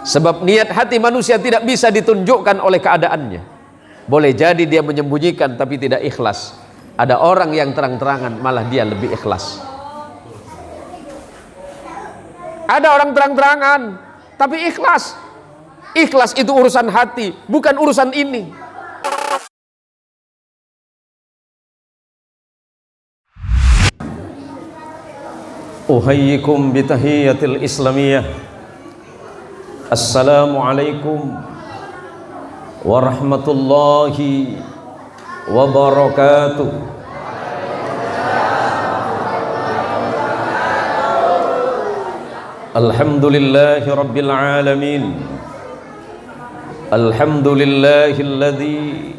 Sebab niat hati manusia tidak bisa ditunjukkan oleh keadaannya. Boleh jadi dia menyembunyikan tapi tidak ikhlas. Ada orang yang terang-terangan malah dia lebih ikhlas. Ada orang terang-terangan tapi ikhlas. Ikhlas itu urusan hati, bukan urusan ini. Uhayyikum bitahiyatil islamiyah. Assalamualaikum warahmatullahi wabarakatuh. Alhamdulillahi rabbil alamin. Alhamdulillahilladzi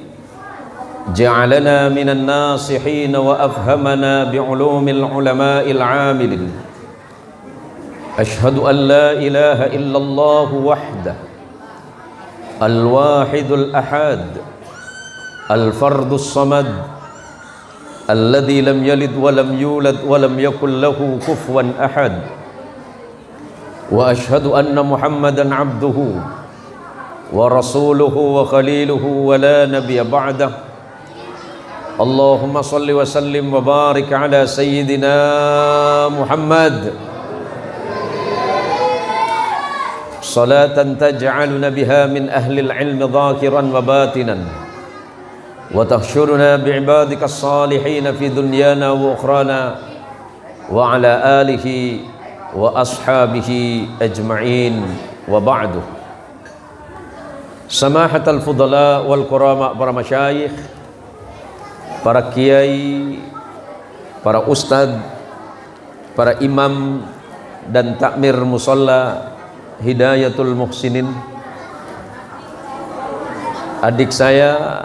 ja'alana minan nasihin wa afhamana bi'ulumil ulama'il 'amilin. Ashhadu an la ilaha illallah wahdah al-wahidul ahad al-fardus samad alladzi lam yalid wa lam yulad wa lam yakul lahu kufuwan ahad. Wa ashhadu anna Muhammadan 'abduhu wa rasuluhu wa khaliluhu wa la nabiyya ba'dah. Allahumma salli wa sallim wa barik ala sayyidina Muhammad salatan taj'aluna biha min ahli al-ilmi dhakiran wa batinan wa tahsyuruna bi'ibadika as-salihin fi dunyana wa ukhrana wa ala alihi wa ashabihi ajma'in wa ba'du. Samahatal fudala wal kurama, para masyayikh, para kiai, para ustadz, para imam dan takmir musalla Hidayatul Muhsinin, adik saya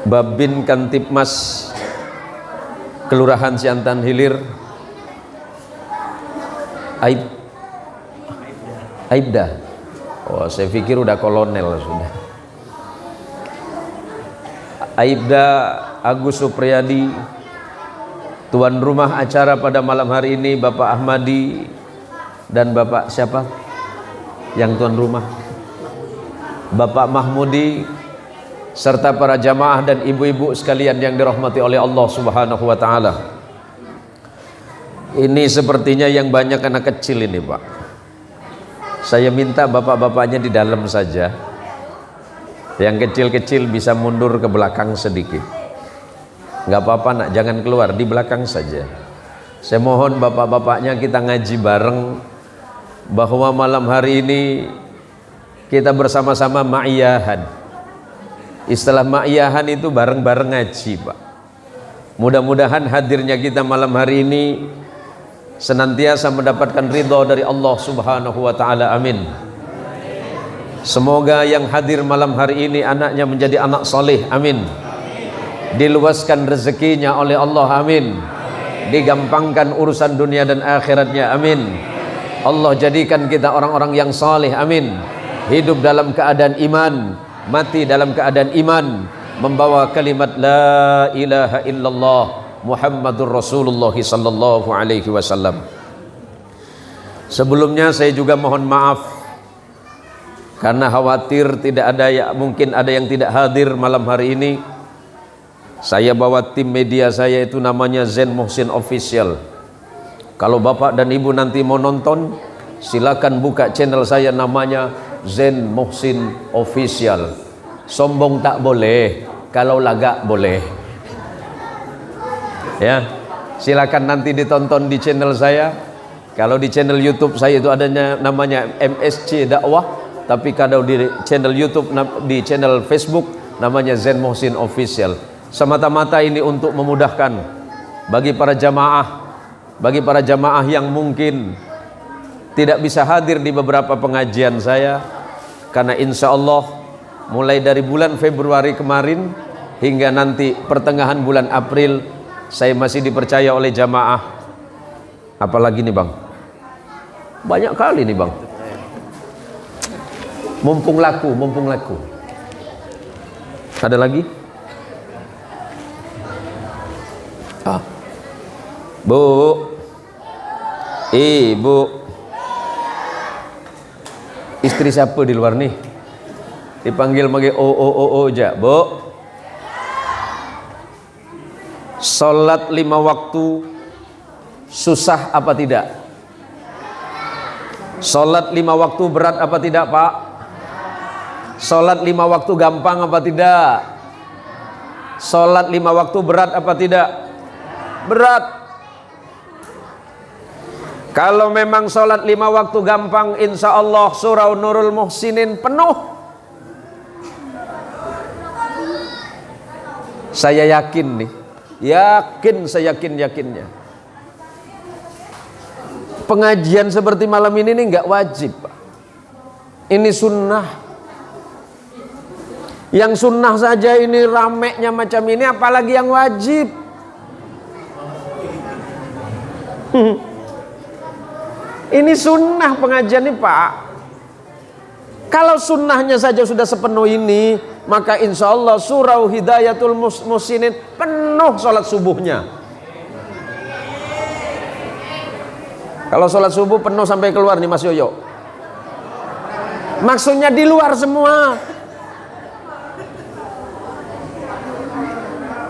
Babin Kantipmas Kelurahan Siantan Hilir, Aibda. Oh, saya pikir udah kolonel sudah. Aibda Agus Supriyadi, tuan rumah acara pada malam hari ini Bapak Ahmadi dan Bapak siapa yang tuan rumah? Bapak Mahmudi, serta para jamaah dan ibu-ibu sekalian yang dirahmati oleh Allah Subhanahu wa taala. Ini sepertinya yang banyak anak kecil ini, Pak. Saya minta bapak-bapaknya di dalam saja. Yang kecil-kecil bisa mundur ke belakang sedikit. Nggak apa-apa nak, jangan keluar, di belakang saja. Saya mohon bapak-bapaknya kita ngaji bareng, bahwa malam hari ini kita bersama-sama ma'iyahan. Istilah ma'iyahan itu bareng-bareng ngaji, Pak. Mudah-mudahan hadirnya kita malam hari ini senantiasa mendapatkan ridha dari Allah Subhanahu wa taala. Amin. Semoga yang hadir malam hari ini anaknya menjadi anak saleh. Amin. Diluaskan rezekinya oleh Allah. Amin. Digampangkan urusan dunia dan akhiratnya. Amin. Allah jadikan kita orang-orang yang saleh. Amin. Hidup dalam keadaan iman, mati dalam keadaan iman, membawa kalimat la ilaha illallah Muhammadur Rasulullah sallallahu alaihi wasallam. Sebelumnya saya juga mohon maaf karena khawatir tidak ada mungkin ada yang tidak hadir malam hari ini. Saya bawa tim media saya, itu namanya Zen Muhsin Official. Kalau bapak dan ibu nanti mau nonton, silakan buka channel saya, namanya Zen Muhsin Official. Sombong tak boleh, kalau lagak boleh. Ya, silakan nanti ditonton di channel saya. Kalau di channel YouTube saya itu adanya namanya MSC Dakwah, tapi kalau di channel YouTube, di channel Facebook namanya Zen Muhsin Official. Semata-mata ini untuk memudahkan bagi para jamaah yang mungkin tidak bisa hadir di beberapa pengajian saya, karena insya Allah mulai dari bulan Februari kemarin hingga nanti pertengahan bulan April saya masih dipercaya oleh jamaah. Apalagi nih Bang, banyak kali nih Bang, mumpung laku. Ada lagi? Bu, ibu, Istri siapa di luar nih? Dipanggil-panggil o aja, Bu. Salat 5 waktu susah apa tidak? Salat 5 waktu berat apa tidak, Pak? Salat 5 waktu gampang apa tidak? Salat 5 waktu berat apa tidak? Berat. Kalau memang salat 5 waktu gampang, insya Allah surah Nurul Muhsinin penuh. Saya yakin nih, saya yakinnya. Pengajian seperti malam ini nih nggak wajib, Pak. Ini sunnah. Yang sunnah saja ini rameknya macam ini, apalagi yang wajib. Ini sunnah pengajian ini, Pak. Kalau sunnahnya saja sudah sepenuh ini, maka insya Allah surah Hidayatul Muhsinin penuh sholat subuhnya. Kalau sholat subuh penuh sampai keluar nih Mas Yoyo. Maksudnya di luar semua.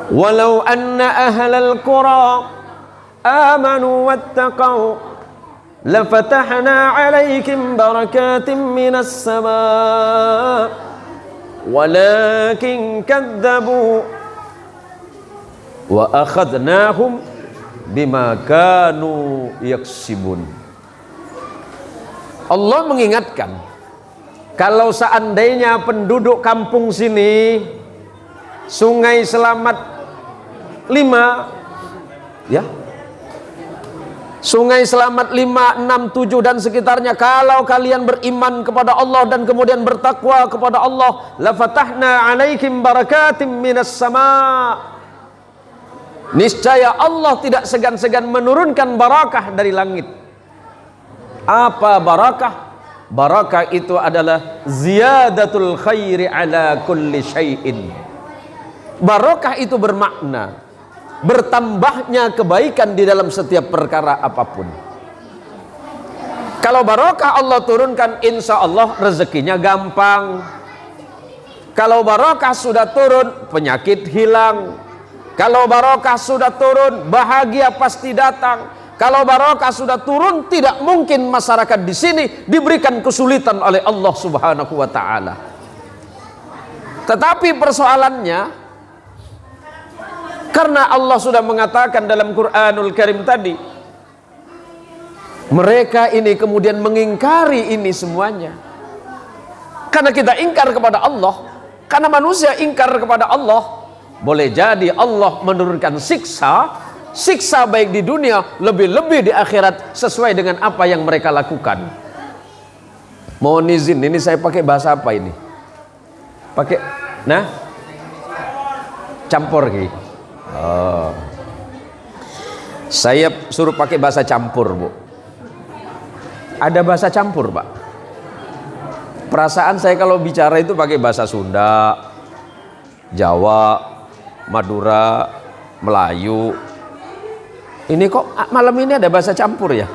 Walau anna ahlal qura amanu wattaqau lafatahna alaikum barakatim minas sama walakin kadzabu wa akhadnahum bima kanu yaksibun. Allah mengingatkan, kalau seandainya penduduk kampung sini Sungai Selamat 5 ya, Sungai Selamat 5, 6, 7 dan sekitarnya, kalau kalian beriman kepada Allah dan kemudian bertakwa kepada Allah, la fatahna alaikum barakatim minas sama, niscaya Allah tidak segan-segan menurunkan barakah dari langit. Apa barakah? Barakah itu adalah ziyadatul khairi ala kulli syai'in. Barakah itu bermakna bertambahnya kebaikan di dalam setiap perkara apapun. Kalau barakah Allah turunkan, insya Allah rezekinya gampang. Kalau barakah sudah turun, penyakit hilang. Kalau barakah sudah turun, bahagia pasti datang. Kalau barakah sudah turun, tidak mungkin masyarakat di sini diberikan kesulitan oleh Allah Subhanahu wa taala. Tetapi persoalannya, karena Allah sudah mengatakan dalam Quranul Karim tadi, mereka ini kemudian mengingkari ini semuanya. Karena kita ingkar kepada Allah, karena manusia ingkar kepada Allah, boleh jadi Allah menurunkan siksa baik di dunia, lebih-lebih di akhirat, sesuai dengan apa yang mereka lakukan. Mohon izin, ini saya pakai bahasa apa ini? Pakai, campur gitu. Oh. Saya suruh pakai bahasa campur, Bu. Ada bahasa campur, Pak. Perasaan saya kalau bicara itu pakai bahasa Sunda, Jawa, Madura, Melayu. Ini kok malam ini ada bahasa campur ya?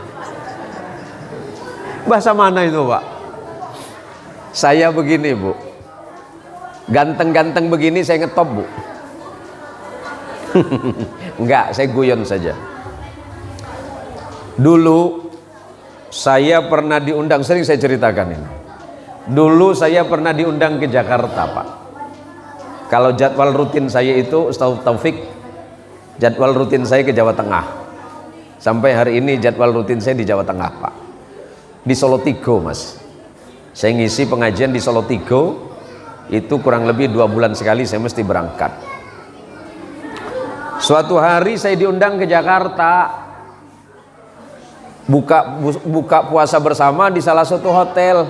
Bahasa mana itu, Pak? Saya begini, Bu. Ganteng-ganteng begini saya ngetop, Bu. Enggak, saya guyon saja. Dulu saya pernah diundang, sering saya ceritakan ini. Dulu saya pernah diundang ke Jakarta, Pak. Kalau jadwal rutin saya itu, Ustaz Taufik, jadwal rutin saya ke Jawa Tengah. Sampai hari ini jadwal rutin saya di Jawa Tengah, Pak. Di Solo Tigo, Mas. Saya ngisi pengajian di Solo Tigo, itu kurang lebih 2 bulan sekali saya mesti berangkat. Suatu hari saya diundang ke Jakarta, buka puasa bersama di salah satu hotel.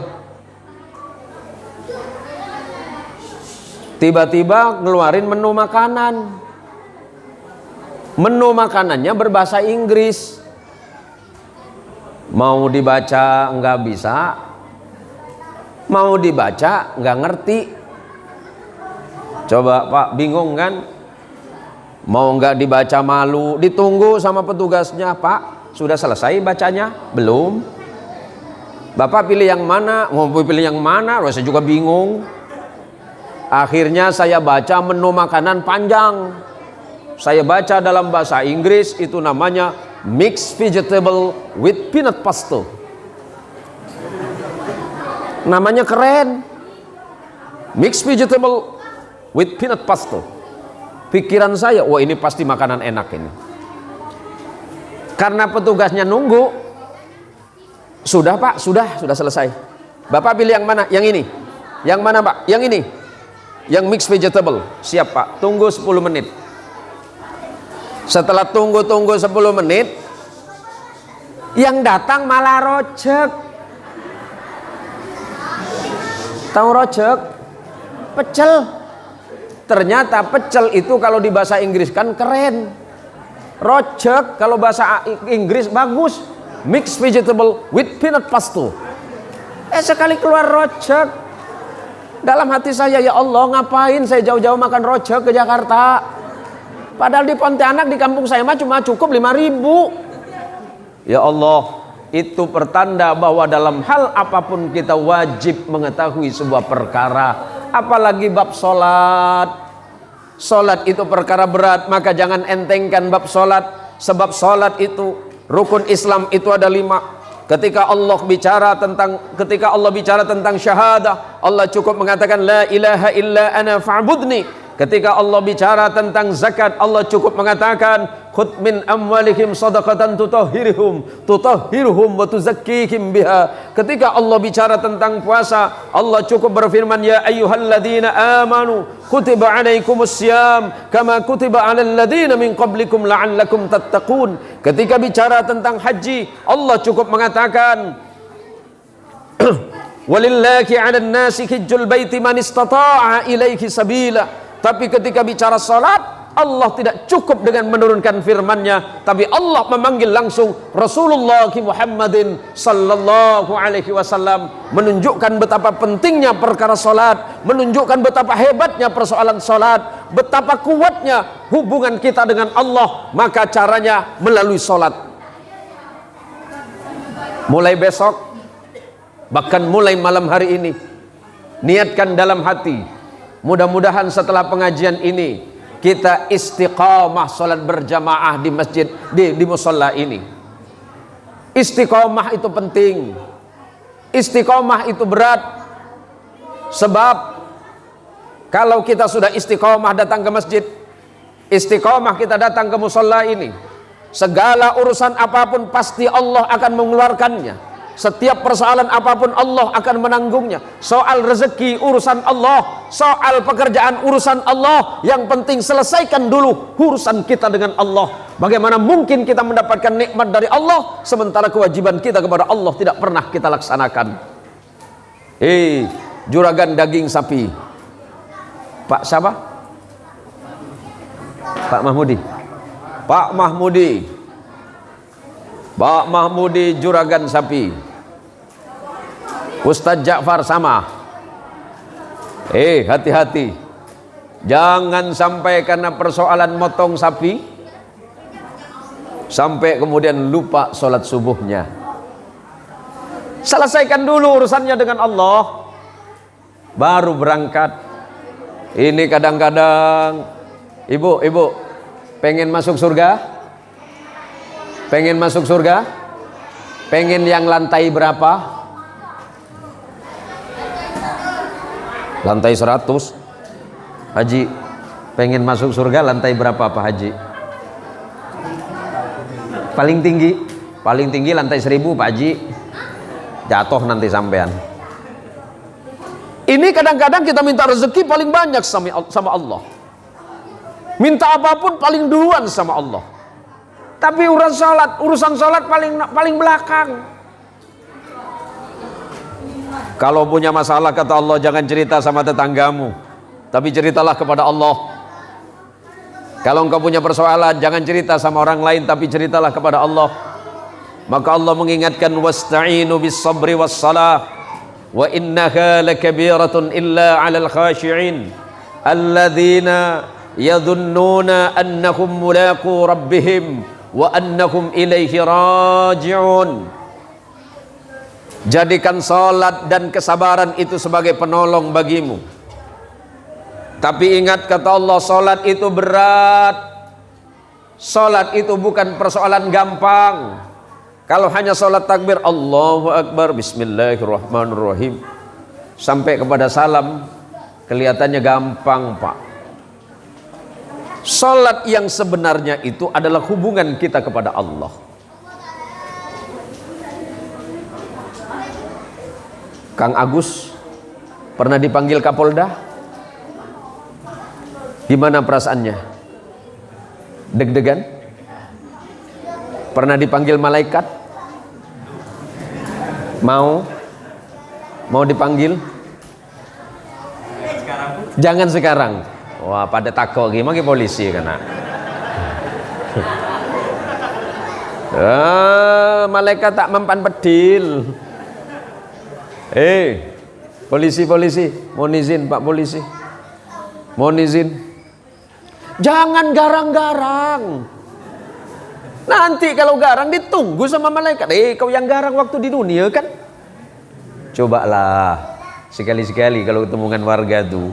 Tiba-tiba ngeluarin menu makanan. Menu makanannya berbahasa Inggris. Mau dibaca nggak bisa, mau dibaca nggak ngerti. Coba Pak, bingung kan? Mau nggak dibaca malu, ditunggu sama petugasnya, Pak, sudah selesai bacanya? Belum. Bapak pilih yang mana? Mau pilih yang mana? Saya juga bingung. Akhirnya saya baca menu makanan panjang. Saya baca dalam bahasa Inggris, itu namanya mixed vegetable with peanut pasta. Namanya keren. Mixed vegetable with peanut pasta. Pikiran saya, wah ini pasti makanan enak ini. Karena petugasnya nunggu. Sudah Pak, sudah selesai. Bapak pilih yang mana? Yang ini. Yang mana Pak? Yang ini. Yang mixed vegetable. Siap Pak, tunggu 10 menit. Setelah tunggu 10 menit, yang datang malah rojek. Tahu rojek? Pecel. Ternyata pecel itu kalau di bahasa Inggris kan keren. Rojek kalau bahasa Inggris bagus. Mixed vegetable with peanut pasta. Sekali keluar rojek, dalam hati saya, ya Allah, ngapain saya jauh-jauh makan rojek ke Jakarta? Padahal di Pontianak, di kampung saya mah cuma cukup 5.000. Ya Allah, itu pertanda bahwa dalam hal apapun kita wajib mengetahui sebuah perkara. Apalagi bab solat. Solat itu perkara berat, maka jangan entengkan bab solat. Sebab solat itu, rukun Islam itu ada 5. Ketika Allah bicara tentang syahadah, Allah cukup mengatakan la ilaha illa ana fa'budni. Ketika Allah bicara tentang zakat, Allah cukup mengatakan khudh min amwalihim shadaqatan tutahhiruhum wa tuzakkihim biha. Ketika Allah bicara tentang puasa, Allah cukup berfirman ya ayyuhalladzina amanu kutiba alaikumus syiyam kama kutiba alal ladzina min qablikum la'allakum tattaqun. Ketika bicara tentang haji, Allah cukup mengatakan walillahi 'alan nasi hajjul baiti man istata'a ilaihi sabila. Tapi ketika bicara salat, Allah tidak cukup dengan menurunkan firman-Nya, tapi Allah memanggil langsung Rasulullah Muhammadin sallallahu alaihi wasallam, menunjukkan betapa pentingnya perkara salat, menunjukkan betapa hebatnya persoalan salat, betapa kuatnya hubungan kita dengan Allah. Maka caranya melalui salat. Mulai besok, bahkan mulai malam hari ini, niatkan dalam hati, mudah-mudahan setelah pengajian ini kita istiqamah salat berjamaah di masjid, di musalla ini. Istiqamah itu penting. Istiqamah itu berat. Sebab kalau kita sudah istiqamah datang ke masjid, istiqamah kita datang ke musalla ini, segala urusan apapun pasti Allah akan mengeluarkannya. Setiap persoalan apapun Allah akan menanggungnya. Soal rezeki urusan Allah, soal pekerjaan urusan Allah. Yang penting selesaikan dulu urusan kita dengan Allah. Bagaimana mungkin kita mendapatkan nikmat dari Allah sementara kewajiban kita kepada Allah tidak pernah kita laksanakan? Juragan daging sapi, Pak siapa? Pak Mahmudi. Pak Mahmudi juragan sapi. Ustadz Ja'far sama. Hati-hati. Jangan sampai karena persoalan motong sapi sampai kemudian lupa sholat subuhnya. Selesaikan dulu urusannya dengan Allah, baru berangkat. Ini kadang-kadang ibu pengen masuk surga? Pengen masuk surga? Pengen yang lantai berapa? Lantai 100. Haji, pengen masuk surga lantai berapa Pak Haji? Paling tinggi lantai 1000 Pak Haji. Jatuh nanti sampean. Ini kadang-kadang kita minta rezeki paling banyak sama Allah. Minta apapun paling duluan sama Allah. Tapi urusan salat paling belakang. Kalau punya masalah kata Allah, jangan cerita sama tetanggamu, tapi ceritalah kepada Allah. Kalau engkau punya persoalan, jangan cerita sama orang lain, tapi ceritalah kepada Allah. Maka Allah mengingatkan wasta'inu bis sabri was salah wa innaha lakabiratun illa 'alal khashi'in alladzina yadhunnuna annahum mulaqu rabbihim wa annahum ilaihi raji'un. Jadikan salat dan kesabaran itu sebagai penolong bagimu. Tapi ingat kata Allah, salat itu berat. Salat itu bukan persoalan gampang. Kalau hanya salat takbir Allahu Akbar Bismillahirrahmanirrahim sampai kepada salam kelihatannya gampang, Pak. Salat yang sebenarnya itu adalah hubungan kita kepada Allah. Kang Agus pernah dipanggil Kapolda? Gimana perasaannya? Deg-degan? Pernah dipanggil malaikat? Mau dipanggil? Jangan sekarang. Wah, pada takut gimana polisi kena. Malaikat tak mempan pedil. Polisi, mohon izin Pak polisi, mohon izin, jangan garang-garang. Nanti kalau garang ditunggu sama malaikat. Kau yang garang waktu di dunia kan. Cobalah sekali-sekali kalau ketemu dengan warga tuh,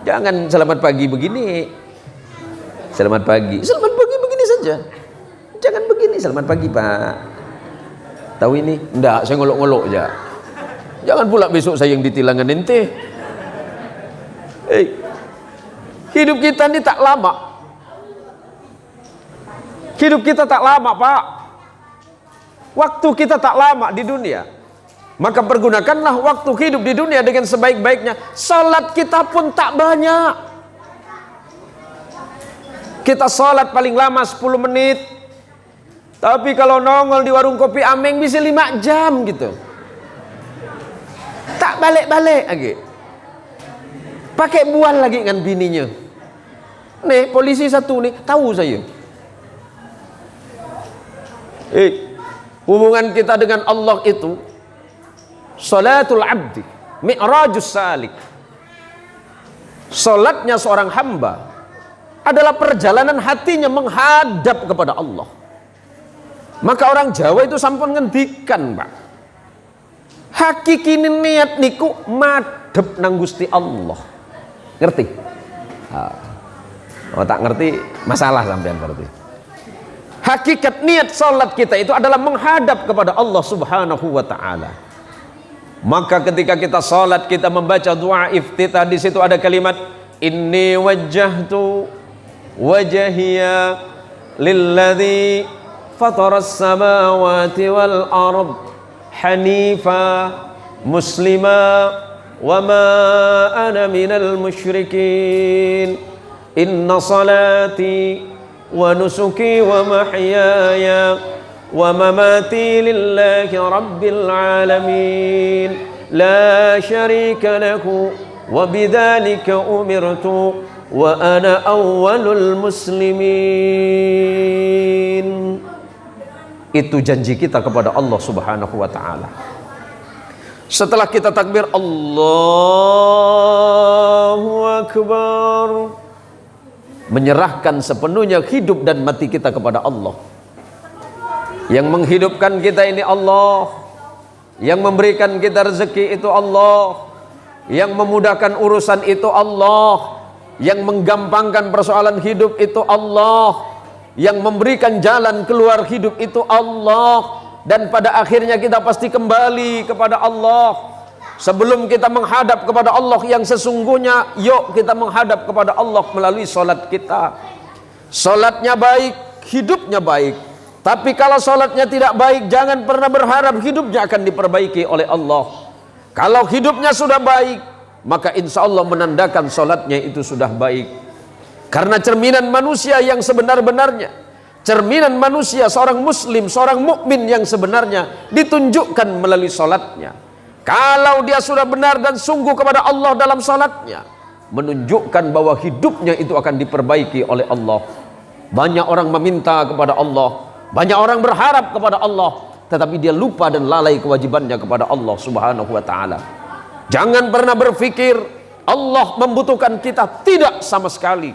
jangan selamat pagi begini, selamat pagi begini saja. Jangan begini, selamat pagi Pak. Tahu ini? Enggak, saya ngolok-ngolok aja. Jangan pula besok saya yang ditilangan ente. Hidup kita ini tak lama. Hidup kita tak lama, Pak. Waktu kita tak lama di dunia. Maka pergunakanlah waktu hidup di dunia dengan sebaik-baiknya. Salat kita pun tak banyak. Kita salat paling lama 10 menit. Tapi kalau nongol di warung kopi Ameng bisa 5 jam gitu. Tak balik-balik lagi. Pakai bual lagi dengan bininya. Nih polisi satu nih, tahu saya. Hubungan kita dengan Allah itu salatul abdi, mi'rajus salik. Salatnya seorang hamba adalah perjalanan hatinya menghadap kepada Allah. Maka orang Jawa itu sampun ngendikan, Pak. Hakiki niat niku madhep nang Gusti Allah. Ngerti? Oh tak ngerti masalah sampean berarti. Hakikat niat salat kita itu adalah menghadap kepada Allah Subhanahu wa taala. Maka ketika kita salat kita membaca doa iftitah, di situ ada kalimat inni wajjahtu wajhiya lilladzi fataras samawati wal ard hanifa muslima wa ma ana minal musyrikin inna salati wa nusuki wa mahyaya wa mamati lillahi rabbil alamin la syarika lahu wa bidzalika umirtu wa ana awwalul muslimin. Itu janji kita kepada Allah Subhanahu wa taala. Setelah kita takbir Allahu Akbar, menyerahkan sepenuhnya hidup dan mati kita kepada Allah. Yang menghidupkan kita ini Allah, yang memberikan kita rezeki itu Allah, yang memudahkan urusan itu Allah, yang menggampangkan persoalan hidup itu Allah, yang memberikan jalan keluar hidup itu Allah. Dan pada akhirnya kita pasti kembali kepada Allah. Sebelum kita menghadap kepada Allah yang sesungguhnya, yuk kita menghadap kepada Allah melalui solat kita. Solatnya baik, hidupnya baik. Tapi kalau solatnya tidak baik, jangan pernah berharap hidupnya akan diperbaiki oleh Allah. Kalau hidupnya sudah baik, maka insya Allah menandakan solatnya itu sudah baik. Karena cerminan manusia yang sebenar-benarnya, cerminan manusia seorang muslim, seorang mukmin yang sebenarnya ditunjukkan melalui solatnya. Kalau dia sudah benar dan sungguh kepada Allah dalam salatnya, menunjukkan bahwa hidupnya itu akan diperbaiki oleh Allah. Banyak orang meminta kepada Allah, banyak orang berharap kepada Allah, tetapi dia lupa dan lalai kewajibannya kepada Allah Subhanahu wa taala. Jangan pernah berpikir Allah membutuhkan kita, tidak sama sekali.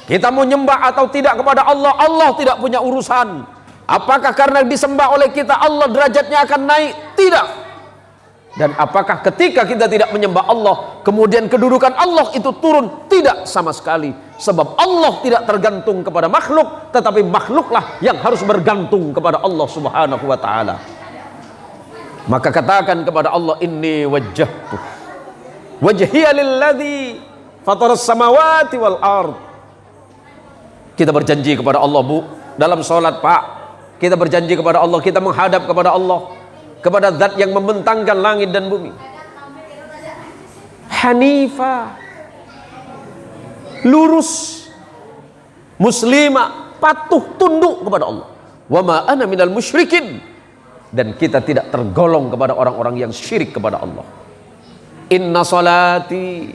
Kita mau nyembah atau tidak kepada Allah, Allah tidak punya urusan. Apakah karena disembah oleh kita Allah derajatnya akan naik? Tidak. Dan apakah ketika kita tidak menyembah Allah, kemudian kedudukan Allah itu turun? Tidak sama sekali. Sebab Allah tidak tergantung kepada makhluk, tetapi makhluklah yang harus bergantung kepada Allah Subhanahu wa ta'ala. Maka katakan kepada Allah, inni wajjahtu wajhiya lilladzi fataras samawati wal ard. Kita berjanji kepada Allah, Bu, dalam sholat, Pak, kita berjanji kepada Allah, kita menghadap kepada Allah, kepada zat yang membentangkan langit dan bumi. Hanifah, lurus, muslimah, patuh tunduk kepada Allah. Wa ma ana minal musyrikin, dan kita tidak tergolong kepada orang-orang yang syirik kepada Allah. Inna salati,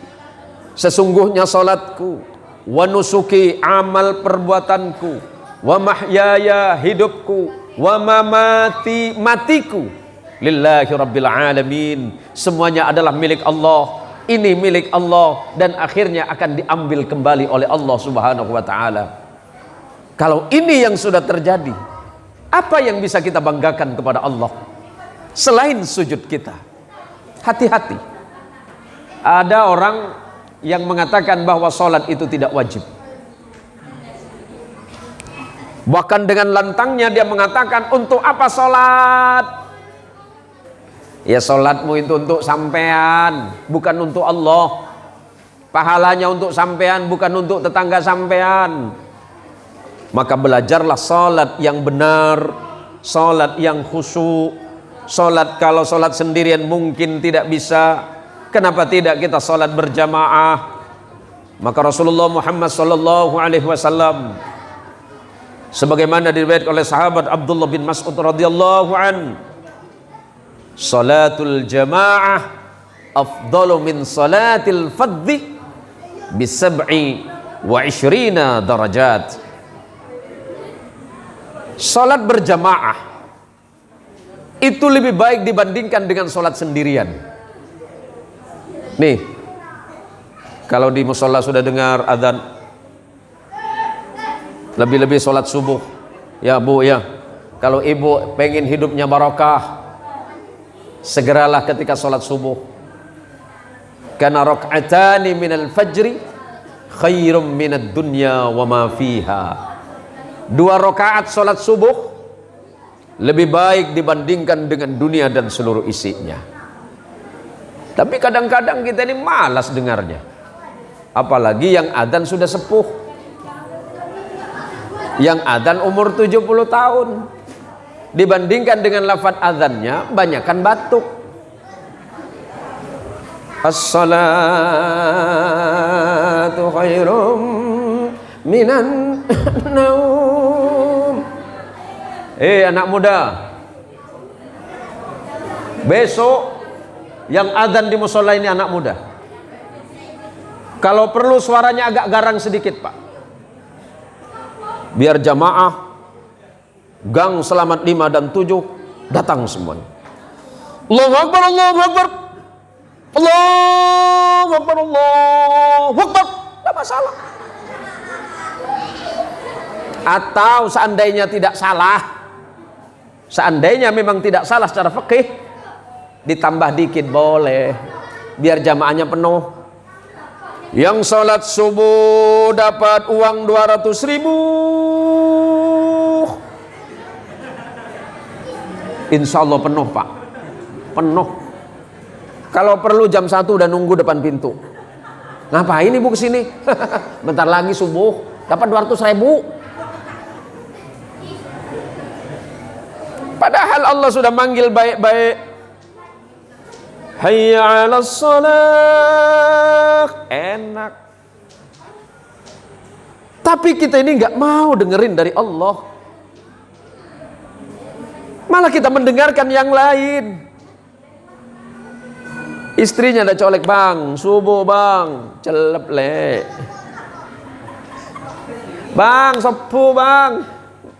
sesungguhnya salatku, wa nusuki, amal perbuatanku, wa mahyaya, hidupku, wa mamati, matiku, lillahi rabbil alamin, semuanya adalah milik Allah. Ini milik Allah dan akhirnya akan diambil kembali oleh Allah Subhanahu wa ta'ala. Kalau ini yang sudah terjadi, apa yang bisa kita banggakan kepada Allah selain sujud kita? Hati-hati. Ada orang yang mengatakan bahwa sholat itu tidak wajib. Bahkan dengan lantangnya dia mengatakan, untuk apa sholat? Ya, sholatmu itu untuk sampean, bukan untuk Allah. Pahalanya untuk sampean, bukan untuk tetangga sampean. Maka belajarlah sholat yang benar, sholat yang khusyuk. Sholat, kalau sholat sendirian mungkin tidak bisa, kenapa tidak kita sholat berjamaah? Maka Rasulullah Muhammad sallallahu alaihi wasallam, sebagaimana diriwayatkan oleh sahabat Abdullah bin Mas'ud radhiyallahu an, salatul jamaah afdalu min salatil fadhi bi 27 darajat. Salat berjamaah itu lebih baik dibandingkan dengan salat sendirian. Nih, kalau di musholla sudah dengar adzan, lebih-lebih salat subuh, ya Bu ya, kalau ibu pengen hidupnya barokah, segeralah ketika sholat subuh. Karena rak'atani minal fajri khairum minad dunya wa ma fiha. 2 rakaat sholat subuh lebih baik dibandingkan dengan dunia dan seluruh isinya. Tapi kadang-kadang kita ini malas dengarnya. Apalagi yang adzan sudah sepuh, yang adzan umur 70 tahun. Dibandingkan dengan lafaz azannya banyakkan batuk. As-salatu khairum minan naum. Anak muda, besok yang azan di musola ini anak muda, kalau perlu suaranya agak garang sedikit, Pak, biar jamaah gang selamat 5 dan 7 datang semuanya. Allahu Akbar, Allahu Akbar, Allahu Akbar, Allahu Akbar. Tidak masalah. Atau seandainya tidak salah, seandainya memang tidak salah secara fikih, ditambah dikit boleh, biar jamaahnya penuh. Yang salat subuh dapat uang 200.000, insya Allah penuh, Pak, penuh. Kalau perlu jam 1 udah nunggu depan pintu. Ngapain ibu kesini? Bentar lagi subuh dapat 200.000. Padahal Allah sudah manggil baik-baik. Hayya 'alas shalah, enak. Tapi kita ini nggak mau dengerin dari Allah. Malah kita mendengarkan yang lain. Istrinya ada colek, bang, subuh bang, celep le. Bang, sepuh bang,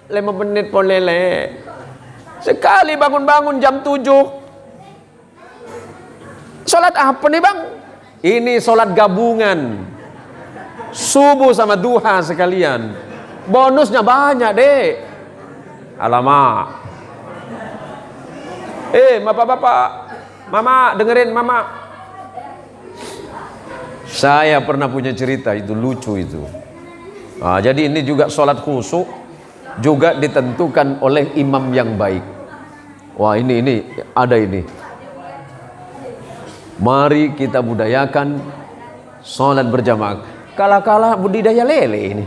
5 menit pun lele. Sekali bangun-bangun jam 7. Sholat apa nih bang? Ini sholat gabungan, subuh sama duha sekalian. Bonusnya banyak deh. Alamak. Bapak-bapak, Mama, dengerin Mama. Saya pernah punya cerita itu, lucu itu. Nah, jadi ini juga sholat khusyuk juga ditentukan oleh imam yang baik. Wah, ini ada ini. Mari kita budayakan sholat berjamaah. Kala-kala budidaya lele ini.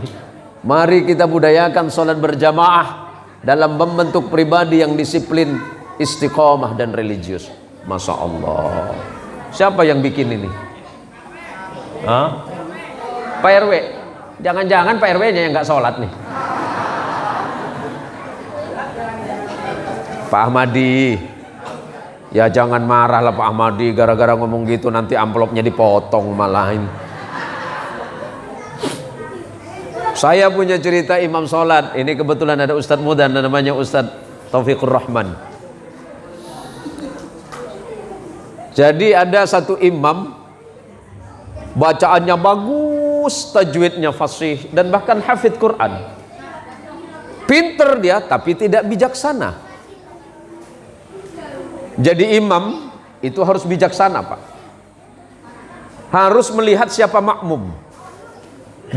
Mari kita budayakan sholat berjamaah dalam membentuk pribadi yang disiplin, istiqomah dan religius. Masya Allah. Siapa yang bikin ini? Hah? Pak RW. Jangan-jangan Pak RW-nya yang nggak sholat nih. Pak Ahmadi. Ya jangan marah lah Pak Ahmadi, gara-gara ngomong gitu nanti amplopnya dipotong malahin. Saya punya cerita imam sholat. Ini kebetulan ada Ustadz muda namanya Ustadz Taufikur Rahman. Jadi ada satu imam, bacaannya bagus, tajwidnya fasih, dan bahkan hafidh Quran. Pinter dia, tapi tidak bijaksana. Jadi imam itu harus bijaksana, Pak. Harus melihat siapa makmum.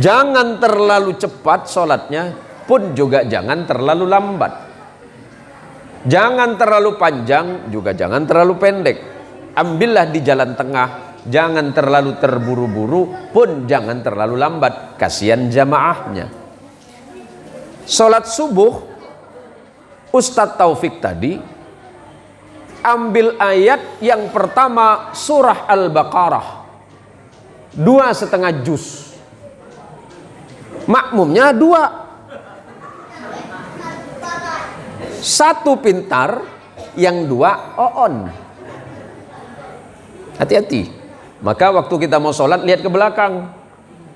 Jangan terlalu cepat sholatnya, pun juga jangan terlalu lambat. Jangan terlalu panjang, juga jangan terlalu pendek. Ambillah di jalan tengah. Jangan terlalu terburu-buru, pun jangan terlalu lambat. Kasihan jamaahnya. Sholat subuh, Ustadz Taufik tadi ambil ayat yang pertama surah Al-Baqarah, 2,5 juz. Makmumnya 2. 1 pintar, yang 2 oon. Hati-hati. Maka waktu kita mau sholat, lihat ke belakang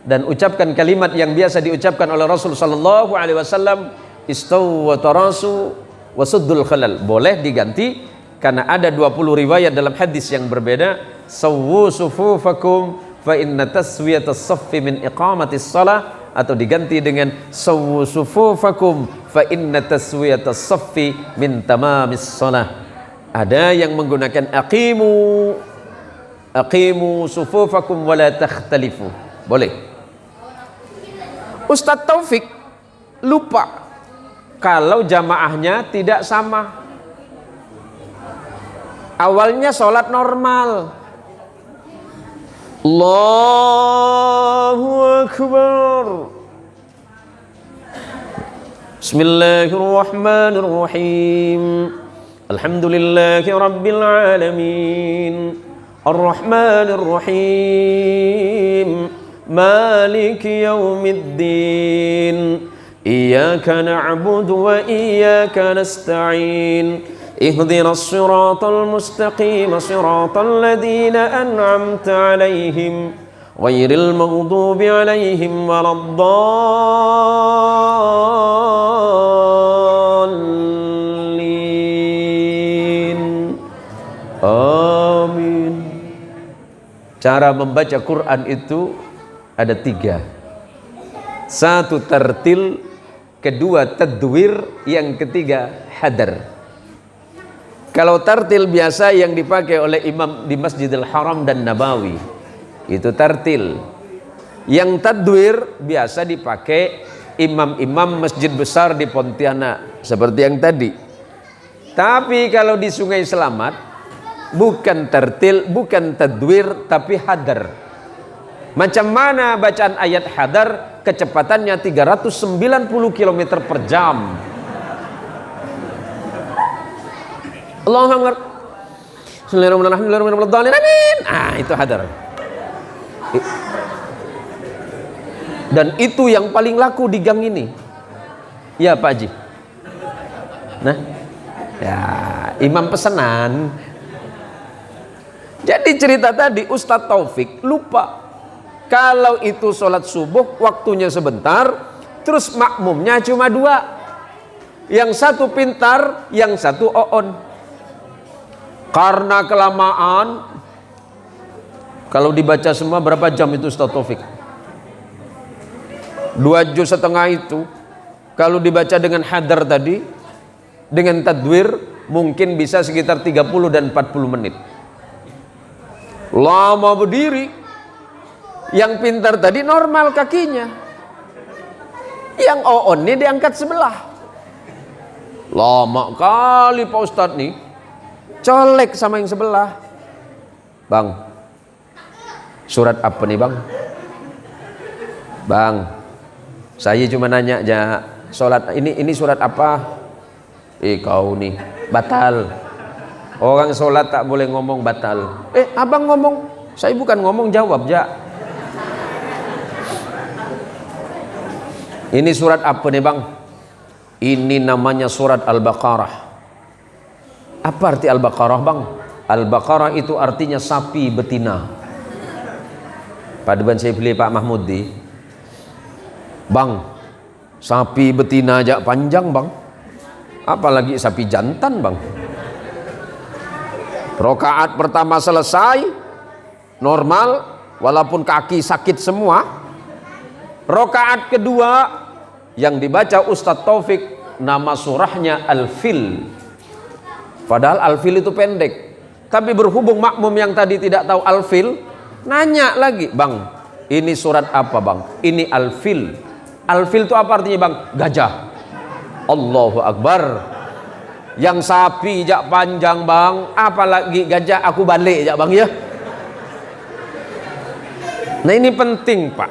dan ucapkan kalimat yang biasa diucapkan oleh Rasul sallallahu alaihi wasallam, istawu wa tarasu wa suddul khalal. Boleh diganti karena ada 20 riwayat dalam hadis yang berbeda. Sawwu sufufakum fa inna taswiyatas saffi min iqamatis shalah, atau diganti dengan sawwu sufufakum fa inna taswiyatas saffi min tamamis shalah. Ada yang menggunakan aqimu sufufakum wa la takhtalifu. Boleh. Ustadz Taufik lupa kalau jamaahnya tidak sama. Awalnya sholat normal, Allahu Akbar, Bismillahirrahmanirrahim, Alhamdulillahi Rabbil Alamin, Ar-Rahmanirrahim, Maliki Yawmiddin, Iyyaka na'budu wa iyyaka nasta'in, اهدنا الصراط المستقيم صراط الذين أنعمت عليهم غير المغضوب عليهم ولا الضالين آمين. Cara membaca Quran itu ada 3. 1 tartil, 2 tadwir, yang ketiga hadar. Kalau tartil biasa yang dipakai oleh imam di Masjidil Haram dan Nabawi, itu tartil. Yang tadwir biasa dipakai imam-imam masjid besar di Pontianak, seperti yang tadi. Tapi kalau di Sungai Selamat, bukan tartil, bukan tadwir, tapi hadar. Macam mana bacaan ayat hadar? Kecepatannya 390 km per jam. Allahu Akbar. Bismillahirrahmanirrahim. Amin. Itu hadar. Dan itu yang paling laku di gang ini. Ya Pak Haji. Nah, ya imam pesanan. Jadi cerita tadi Ustadz Taufik lupa kalau itu sholat subuh waktunya sebentar, terus makmumnya cuma 2. Yang 1 pintar, yang 1 oon. Karena kelamaan, kalau dibaca semua berapa jam itu Ustadz Taufik? 2,5 juz itu. Kalau dibaca dengan hadar tadi, dengan tadwir, mungkin bisa sekitar 30 dan 40 menit. lama berdiri. Yang pintar tadi normal kakinya, yang oon ini diangkat sebelah. Lama kali Pak Ustadz nih, colek sama yang sebelah. Bang, surat apa nih bang? Bang, saya cuma nanya aja, sholat ini surat apa? Kau nih batal. Orang sholat tak boleh ngomong batal. Abang ngomong, saya bukan ngomong, jawab ja. Ini surat apa nih bang? Ini namanya surat Al-Baqarah. Apa arti Al-Baqarah bang? Al-Baqarah itu artinya sapi betina. Paduan saya pilih Pak Mahmud di, bang, sapi betina aja panjang bang, apalagi sapi jantan bang. Rakaat pertama selesai normal, walaupun kaki sakit semua. Rakaat kedua yang dibaca Ustadz Taufik, nama surahnya Al-Fil. Padahal Al-Fil itu pendek, tapi berhubung makmum yang tadi tidak tahu Al-Fil, nanya lagi, bang, ini surat apa bang? Ini Al-Fil. Al-Fil itu apa artinya bang? Gajah. Allahu Akbar. Yang sapi jak panjang bang, apalagi gajah, aku balik jak bang ya. Nah ini penting pak.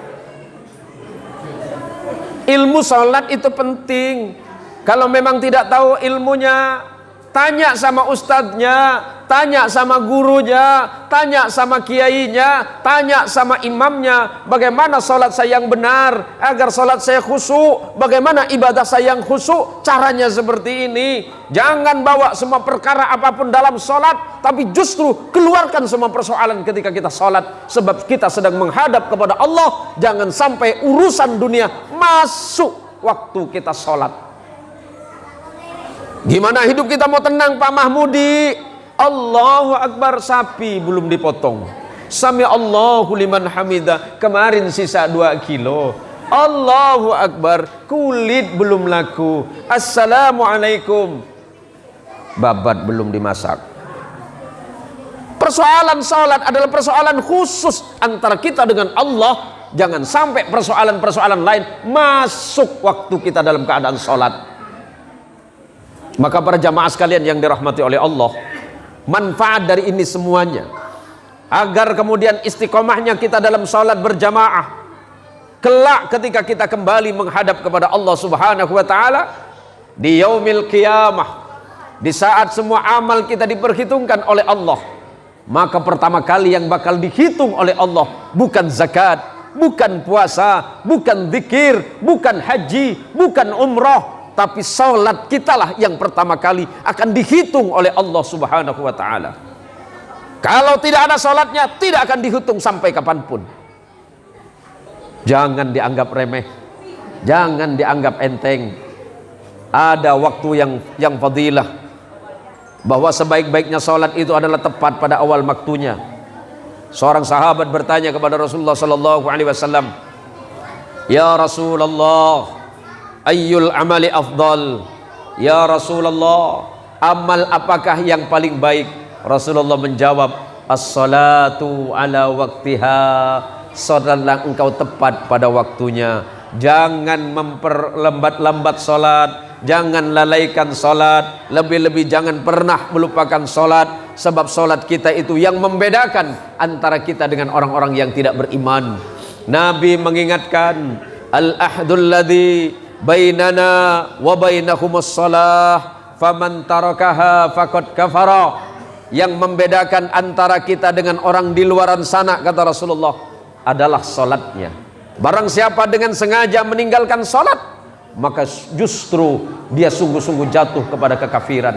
Ilmu sholat itu penting. Kalau memang tidak tahu ilmunya, tanya sama ustadznya, tanya sama gurunya, tanya sama kiainya, tanya sama imamnya, bagaimana sholat saya yang benar agar sholat saya khusyuk, bagaimana ibadah saya yang khusyuk, caranya seperti ini. Jangan bawa semua perkara apapun dalam sholat, tapi justru keluarkan semua persoalan ketika kita sholat, sebab kita sedang menghadap kepada Allah. Jangan sampai urusan dunia masuk waktu kita sholat. Gimana hidup kita mau tenang Pak Mahmudi? Allahu Akbar, sapi belum dipotong. Sami Allahu liman hamidah, kemarin sisa 2 kilo. Allahu Akbar, kulit belum laku. Assalamualaikum, babat belum dimasak. Persoalan salat adalah persoalan khusus antara kita dengan Allah. Jangan sampai persoalan-persoalan lain masuk waktu kita dalam keadaan salat. Maka para jamaah sekalian yang dirahmati oleh Allah, manfaat dari ini semuanya agar kemudian istiqomahnya kita dalam salat berjamaah, kelak ketika kita kembali menghadap kepada Allah Subhanahu wa taala di yaumil qiyamah, di saat semua amal kita diperhitungkan oleh Allah, maka pertama kali yang bakal dihitung oleh Allah bukan zakat, bukan puasa, bukan zikir, bukan haji, bukan umrah, tapi salat kitalah yang pertama kali akan dihitung oleh Allah Subhanahu wa taala. Kalau tidak ada salatnya, tidak akan dihitung sampai kapanpun. Jangan dianggap remeh, jangan dianggap enteng. Ada waktu yang fadilah, bahwa sebaik-baiknya salat itu adalah tepat pada awal waktunya. Seorang sahabat bertanya kepada Rasulullah sallallahu alaihi wasallam, "Ya Rasulullah, ayyul amali afdal?" Ya Rasulullah, amal apakah yang paling baik? Rasulullah menjawab, as-salatu ala waktiha, salatlah engkau tepat pada waktunya. Jangan memperlambat-lambat salat, jangan lalaikan salat, lebih-lebih jangan pernah melupakan salat, sebab salat kita itu yang membedakan antara kita dengan orang-orang yang tidak beriman. Nabi mengingatkan, al-ahdul ladzi bainana wa bainahumus shalah faman tarakaha faqad kafara. Yang membedakan antara kita dengan orang di luaran sana, kata Rasulullah, adalah salatnya. Barang siapa dengan sengaja meninggalkan salat, maka justru dia sungguh-sungguh jatuh kepada kekafiran.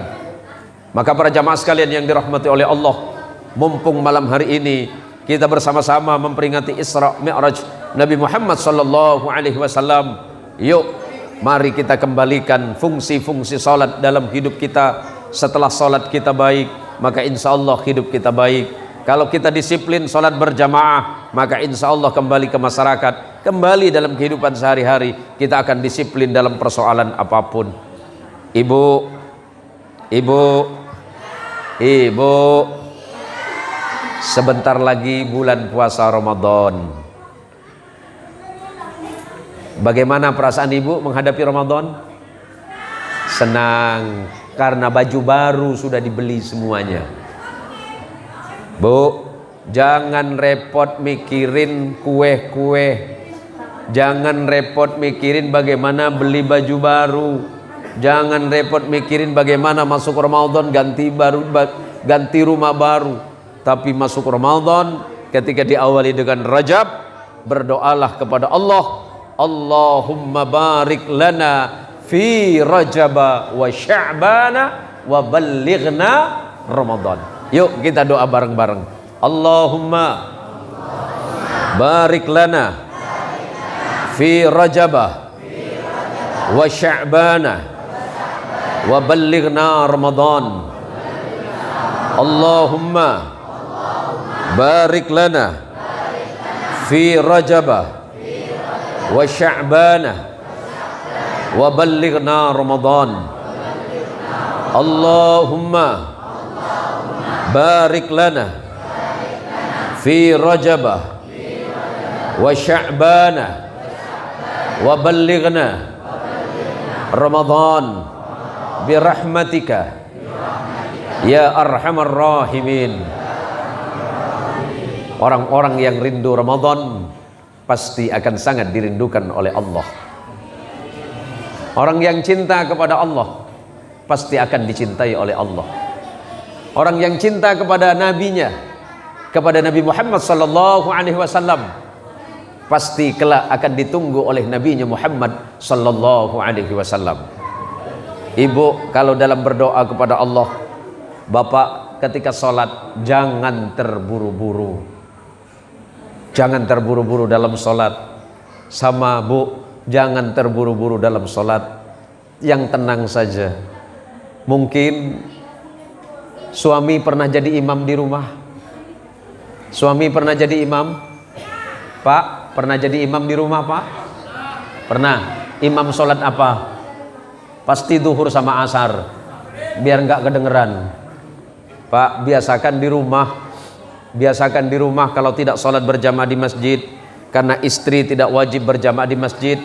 Maka para jamaah sekalian yang dirahmati oleh Allah, mumpung malam hari ini kita bersama-sama memperingati Isra Mi'raj Nabi Muhammad sallallahu alaihi wasallam, yuk mari kita kembalikan fungsi-fungsi salat dalam hidup kita. Setelah salat kita baik, maka insya Allah hidup kita baik. Kalau kita disiplin salat berjamaah, maka insya Allah kembali ke masyarakat, kembali dalam kehidupan sehari-hari, kita akan disiplin dalam persoalan apapun. Ibu, Sebentar lagi bulan puasa Ramadan. Bagaimana perasaan ibu menghadapi Ramadan? Senang, karena baju baru sudah dibeli semuanya. Bu, jangan repot mikirin kue-kue. Jangan repot mikirin bagaimana beli baju baru. Jangan repot mikirin bagaimana masuk Ramadan ganti rumah baru. Tapi masuk Ramadan ketika diawali dengan Rajab, berdoalah kepada Allah, Allahumma barik lana fi Rajaba wa Sya'bana wa ballighna Ramadan. Yuk kita doa bareng-bareng. Allahumma barik lana fi Rajabah wa Sya'bana wa ballighna Ramadan. Allahumma barik lana fi Rajabah wa Sya'bana wa ballighna Ramadan. Allahumma barik lana fi Rajabah wa Sya'bana wa ballighna Ramadan birahmatika ya arhamar rahimin. Orang-orang yang rindu Ramadan pasti akan sangat dirindukan oleh Allah. Orang yang cinta kepada Allah pasti akan dicintai oleh Allah. Orang yang cinta kepada nabinya, kepada Nabi Muhammad sallallahu alaihi wasallam, pasti kelak akan ditunggu oleh nabinya Muhammad sallallahu alaihi wasallam. Ibu kalau dalam berdoa kepada Allah, bapak ketika sholat jangan terburu-buru. Jangan terburu-buru dalam sholat. Sama bu, jangan terburu-buru dalam sholat. Yang tenang saja. Mungkin suami pernah jadi imam di rumah. Suami pernah jadi imam. Pak, pernah jadi imam di rumah pak? Pernah. Imam sholat apa? Pasti duhur sama asar. Biar nggak kedengeran. Pak, biasakan di rumah. Biasakan di rumah kalau tidak sholat berjamaah di masjid. Karena istri tidak wajib berjamaah di masjid,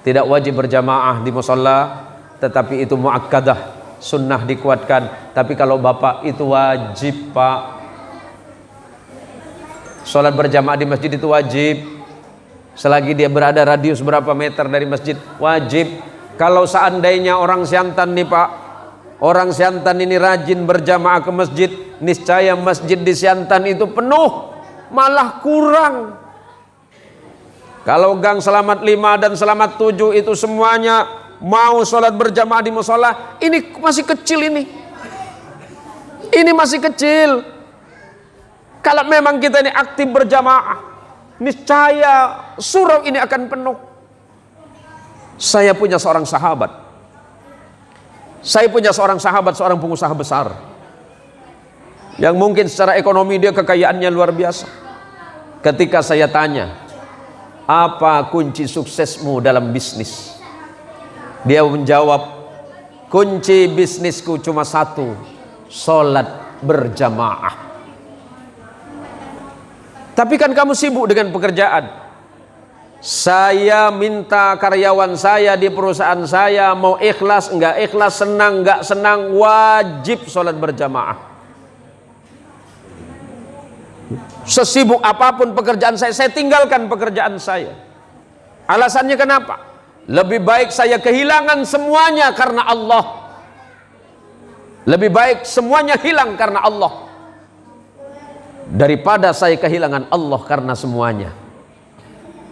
tidak wajib berjamaah di musholla, tetapi itu muakkadah, sunnah dikuatkan. Tapi kalau bapak itu wajib pak. Sholat berjamaah di masjid itu wajib. Selagi dia berada radius berapa meter dari masjid, wajib. Kalau seandainya orang Siantan nih pak, orang Siantan ini rajin berjamaah ke masjid, niscaya masjid di Siantan itu penuh, malah kurang. Kalau gang Selamat 5 dan Selamat 7 itu semuanya mau sholat berjamaah di mushola, ini masih kecil ini. Ini masih kecil. Kalau memang kita ini aktif berjamaah, niscaya surau ini akan penuh. Saya punya seorang sahabat. Seorang pengusaha besar. Yang mungkin secara ekonomi dia kekayaannya luar biasa. Ketika saya tanya, apa kunci suksesmu dalam bisnis? Dia menjawab, kunci bisnisku cuma satu, sholat berjamaah. Tapi kan kamu sibuk dengan pekerjaan. Saya minta karyawan saya di perusahaan saya mau ikhlas, enggak ikhlas, senang, enggak senang, wajib sholat berjamaah. Sesibuk apapun pekerjaan saya tinggalkan pekerjaan saya. Alasannya kenapa? Lebih baik saya kehilangan semuanya karena Allah. Lebih baik semuanya hilang karena Allah daripada saya kehilangan Allah karena semuanya.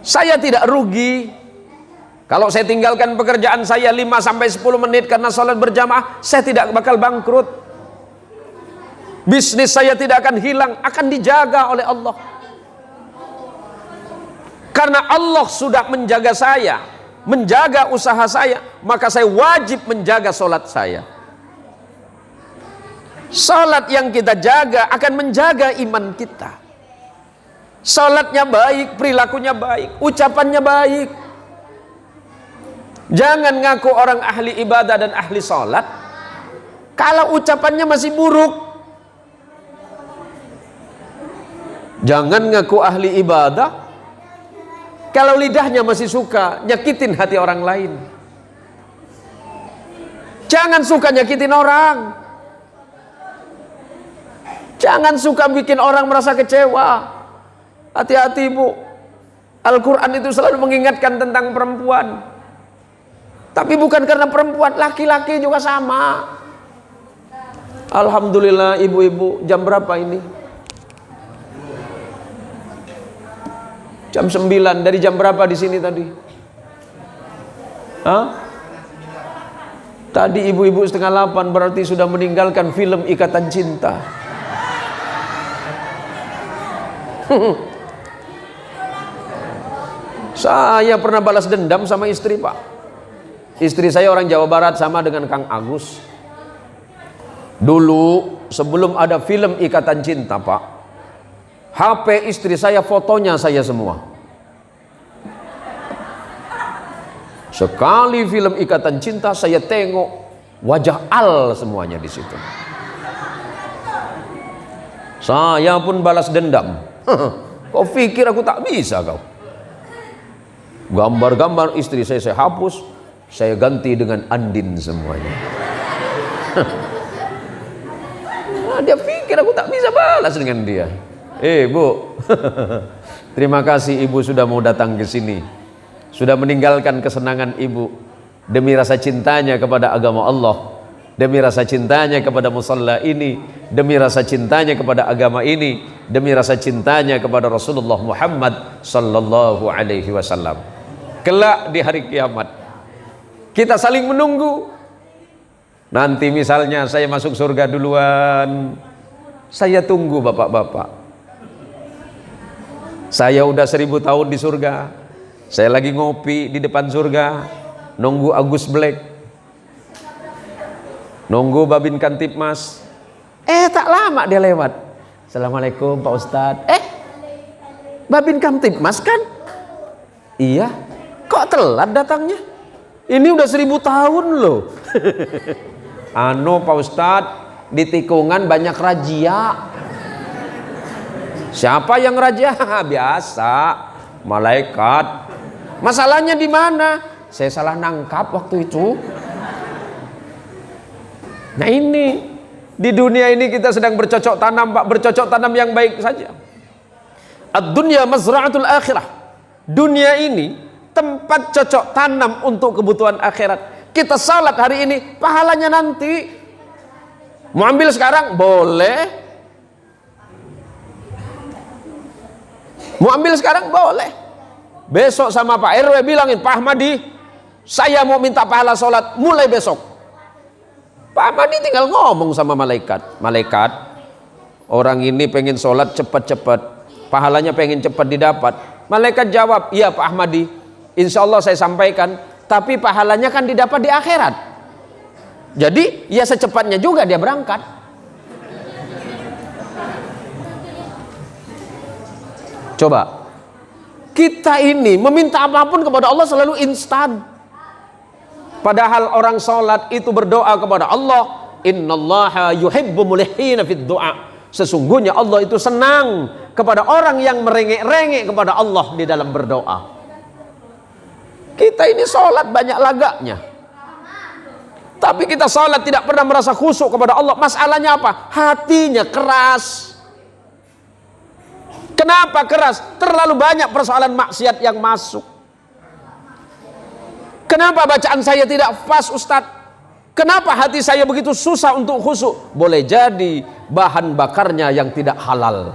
Saya tidak rugi kalau saya tinggalkan pekerjaan saya 5-10 menit karena sholat berjamaah. Saya tidak bakal bangkrut. Bisnis saya tidak akan hilang, akan dijaga oleh Allah. Karena Allah sudah menjaga saya, menjaga usaha saya, maka saya wajib menjaga sholat saya. Sholat yang kita jaga akan menjaga iman kita. Sholatnya baik, perilakunya baik, ucapannya baik. Jangan ngaku orang ahli ibadah dan ahli sholat kalau ucapannya masih buruk. Jangan ngaku ahli ibadah kalau lidahnya masih suka nyakitin hati orang lain. Jangan suka nyakitin orang. Jangan suka bikin orang merasa kecewa. Hati-hati Bu. Al-Quran itu selalu mengingatkan tentang perempuan. Tapi bukan karena perempuan, laki-laki juga sama. Alhamdulillah ibu-ibu, jam berapa ini? Jam 9. Dari jam berapa di sini tadi? Hah? Tadi ibu-ibu 7:30 berarti sudah meninggalkan film Ikatan Cinta. Saya pernah balas dendam sama istri Pak. Istri saya orang Jawa Barat, sama dengan Kang Agus. Dulu sebelum ada film Ikatan Cinta Pak, HP istri saya fotonya saya semua. Sekali film Ikatan Cinta saya tengok wajah Al semuanya di situ. Saya pun balas dendam. Kau pikir aku tak bisa kau? Gambar-gambar istri saya hapus, saya ganti dengan Andin semuanya. Nah, dia pikir aku tak bisa balas dengan dia. Bu, terima kasih ibu sudah mau datang ke sini, sudah meninggalkan kesenangan ibu demi rasa cintanya kepada agama Allah, demi rasa cintanya kepada musalla ini, demi rasa cintanya kepada agama ini, demi rasa cintanya kepada Rasulullah Muhammad sallallahu alaihi wasallam. Kelak di hari kiamat kita saling menunggu. Nanti misalnya saya masuk surga duluan, saya tunggu bapak-bapak. Saya udah 1000 tahun di surga, saya lagi ngopi di depan surga, nunggu Agus Black, nunggu Babin Kantipmas. Tak lama dia lewat. Assalamualaikum Pak Ustadz. Babin Kantipmas kan? Iya. Kok telat datangnya? Ini udah 1000 tahun loh. Pak Ustadz, di tikungan banyak razia. Siapa yang razia? Biasa, malaikat. Masalahnya di mana? Saya salah nangkap waktu itu. Nah ini, di dunia ini kita sedang bercocok tanam Pak, bercocok tanam yang baik saja. Ad-dunya mazra'atul akhirah. Dunia ini tempat cocok tanam untuk kebutuhan akhirat. Kita salat hari ini, pahalanya nanti. Mau ambil sekarang? Boleh. Mau ambil sekarang? Boleh. Besok sama Pak RW bilangin, Pak Ahmadi, saya mau minta pahala salat mulai besok. Pak Ahmadi tinggal ngomong sama malaikat. Malaikat, orang ini pengen sholat cepat-cepat, pahalanya pengen cepat didapat. Malaikat jawab, iya Pak Ahmadi, insya Allah saya sampaikan, tapi pahalanya kan didapat di akhirat. Jadi ya secepatnya juga dia berangkat. Coba, kita ini meminta apapun kepada Allah selalu instan. Padahal orang sholat itu berdoa kepada Allah, innallaha yuhibbu mulihina fid du'a. Sesungguhnya Allah itu senang kepada orang yang merengek-rengek kepada Allah di dalam berdoa. Kita ini sholat banyak lagaknya, tapi kita sholat tidak pernah merasa khusyuk kepada Allah. Masalahnya apa? Hatinya keras. Kenapa keras? Terlalu banyak persoalan maksiat yang masuk. Kenapa bacaan saya tidak pas Ustadz? Kenapa hati saya begitu susah untuk khusyuk? Boleh jadi bahan bakarnya yang tidak halal.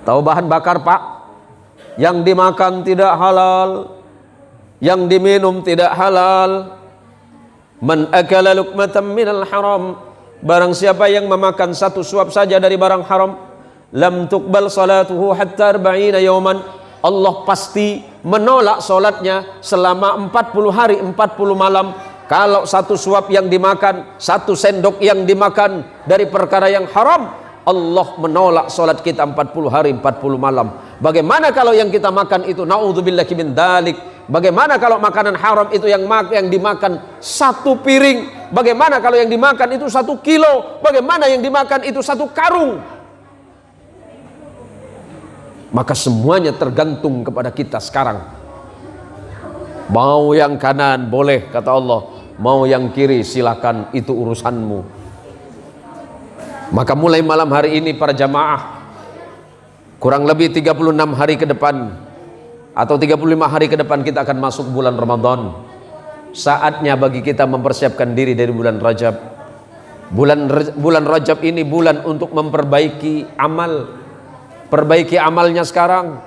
Tahu bahan bakar Pak? Yang dimakan tidak halal, yang diminum tidak halal. Man akala luqmatan minal haram, barang siapa yang memakan satu suap saja dari barang haram, lam tuqbal salatuhu hatta 40 yawman, Allah pasti menolak solatnya selama 40 hari 40 malam. Kalau satu suap yang dimakan, satu sendok yang dimakan dari perkara yang haram, Allah menolak solat kita 40 hari 40 malam. Bagaimana kalau yang kita makan itu naudzubillahi min dzalik? Bagaimana kalau makanan haram itu yang dimakan satu piring? Bagaimana kalau yang dimakan itu 1 kilo? Bagaimana yang dimakan itu 1 karung? Maka semuanya tergantung kepada kita sekarang. Mau yang kanan boleh kata Allah, mau yang kiri silakan, itu urusanmu. Maka mulai malam hari ini para jamaah, kurang lebih 36 hari ke depan atau 35 hari ke depan kita akan masuk bulan Ramadan. Saatnya bagi kita mempersiapkan diri dari bulan Rajab. Bulan Rajab ini bulan untuk memperbaiki amal. Perbaiki amalnya sekarang.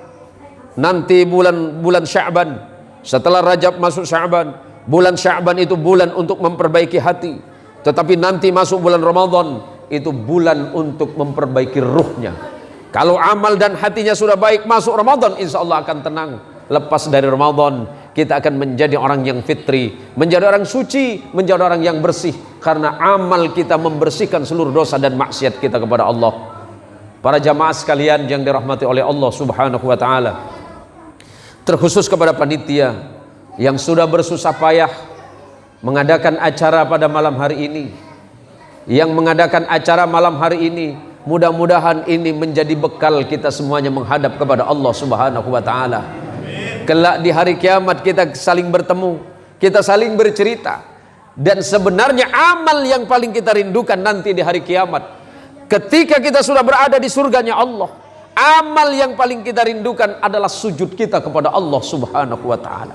Nanti bulan Sya'ban, setelah Rajab masuk Sya'ban. Bulan Sya'ban itu bulan untuk memperbaiki hati. Tetapi nanti masuk bulan Ramadan, itu bulan untuk memperbaiki ruhnya. Kalau amal dan hatinya sudah baik, masuk Ramadan insya Allah akan tenang. Lepas dari Ramadan, kita akan menjadi orang yang fitri, menjadi orang suci, menjadi orang yang bersih. Karena amal kita membersihkan seluruh dosa dan maksiat kita kepada Allah. Para jamaah sekalian yang dirahmati oleh Allah subhanahu wa ta'ala, terkhusus kepada panitia yang sudah bersusah payah mengadakan acara pada malam hari ini, yang mengadakan acara malam hari ini, mudah-mudahan ini menjadi bekal kita semuanya menghadap kepada Allah subhanahu wa ta'ala. Kelak di hari kiamat kita saling bertemu, kita saling bercerita. Dan sebenarnya amal yang paling kita rindukan nanti di hari kiamat, ketika kita sudah berada di surganya Allah, amal yang paling kita rindukan adalah sujud kita kepada Allah subhanahu wa ta'ala.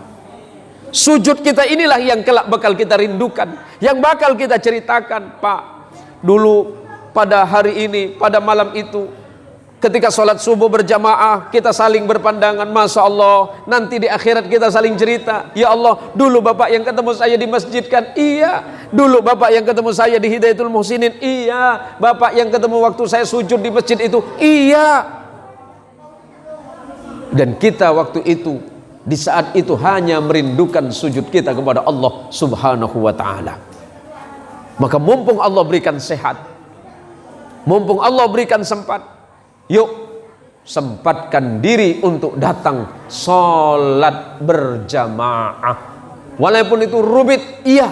Sujud kita inilah yang kelak bakal kita rindukan, yang bakal kita ceritakan. Pak, dulu pada hari ini, pada malam itu, ketika sholat subuh berjamaah, kita saling berpandangan, Masya Allah. Nanti di akhirat kita saling cerita, ya Allah, dulu Bapak yang ketemu saya di masjid kan? Iya. Dulu Bapak yang ketemu saya di Hidayatul Muhsinin? Iya. Bapak yang ketemu waktu saya sujud di masjid itu? Iya. Dan kita waktu itu, di saat itu hanya merindukan sujud kita kepada Allah subhanahu wa ta'ala. Maka mumpung Allah berikan sehat, mumpung Allah berikan sempat, yuk sempatkan diri untuk datang sholat berjamaah. Walaupun itu rumit, iya.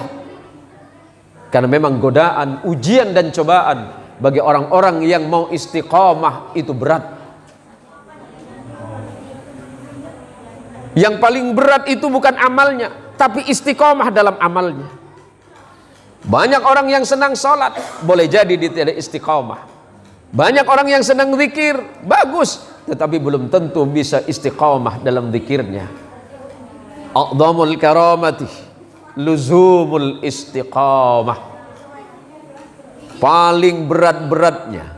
Karena memang godaan, ujian dan cobaan bagi orang-orang yang mau istiqamah itu berat. Yang paling berat itu bukan amalnya, tapi istiqamah dalam amalnya. Banyak orang yang senang sholat, boleh jadi dia tidak istiqamah. Banyak orang yang senang zikir, bagus, tetapi belum tentu bisa istiqamah dalam zikirnya. A'dhamul karamati luzumul istiqamah. Paling berat-beratnya,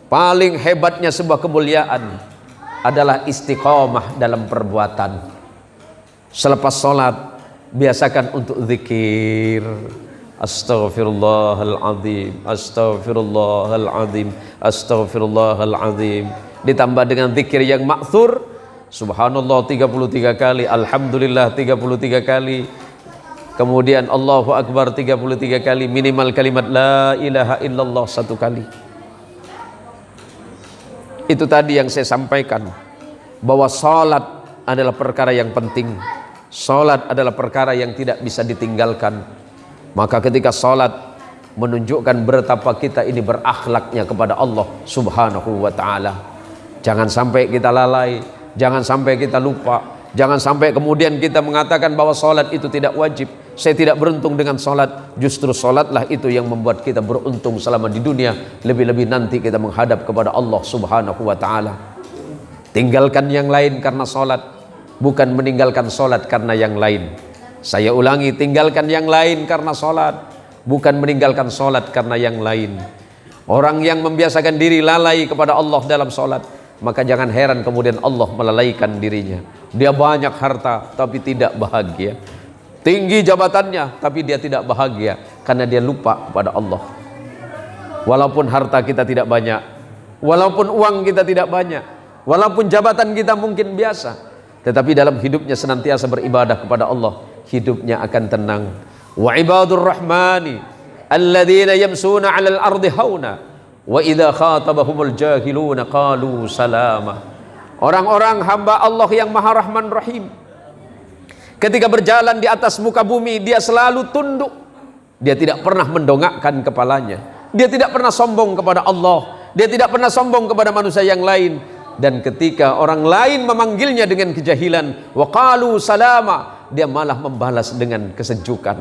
paling hebatnya sebuah kemuliaan adalah istiqamah dalam perbuatan. Selepas sholat, biasakan untuk zikir. Astaghfirullahaladzim, astaghfirullahaladzim, astaghfirullahaladzim. Ditambah dengan zikir yang ma'thur, subhanallah 33 kali, alhamdulillah 33 kali, kemudian Allahu Akbar 33 kali, minimal kalimat la ilaha illallah 1 kali. Itu tadi yang saya sampaikan, bahwa salat adalah perkara yang penting. Salat adalah perkara yang tidak bisa ditinggalkan. Maka ketika salat menunjukkan betapa kita ini berakhlaknya kepada Allah subhanahu wa ta'ala. Jangan sampai kita lalai, jangan sampai kita lupa, jangan sampai kemudian kita mengatakan bahwa salat itu tidak wajib. Saya tidak beruntung dengan salat. Justru salatlah itu yang membuat kita beruntung selama di dunia, lebih-lebih nanti kita menghadap kepada Allah subhanahu wa ta'ala. Tinggalkan yang lain karena salat, bukan meninggalkan salat karena yang lain. Saya ulangi, tinggalkan yang lain karena salat, bukan meninggalkan salat karena yang lain. Orang yang membiasakan diri lalai kepada Allah dalam salat, maka jangan heran kemudian Allah melalaikan dirinya. Dia banyak harta tapi tidak bahagia, tinggi jabatannya tapi dia tidak bahagia karena dia lupa kepada Allah. Walaupun harta kita tidak banyak, walaupun uang kita tidak banyak, walaupun jabatan kita mungkin biasa, tetapi dalam hidupnya senantiasa beribadah kepada Allah, hidupnya akan tenang. Wa ibadur rahmani alladzina yamsuna 'alal ardi hauna wa idza khatabahumul jahiluna qalu salama. Orang-orang hamba Allah yang Maha Rahman Rahim, ketika berjalan di atas muka bumi, dia selalu tunduk. Dia tidak pernah mendongakkan kepalanya. Dia tidak pernah sombong kepada Allah. Dia tidak pernah sombong kepada manusia yang lain. Dan ketika orang lain memanggilnya dengan kejahilan, wa qalu salama, dia malah membalas dengan kesejukan.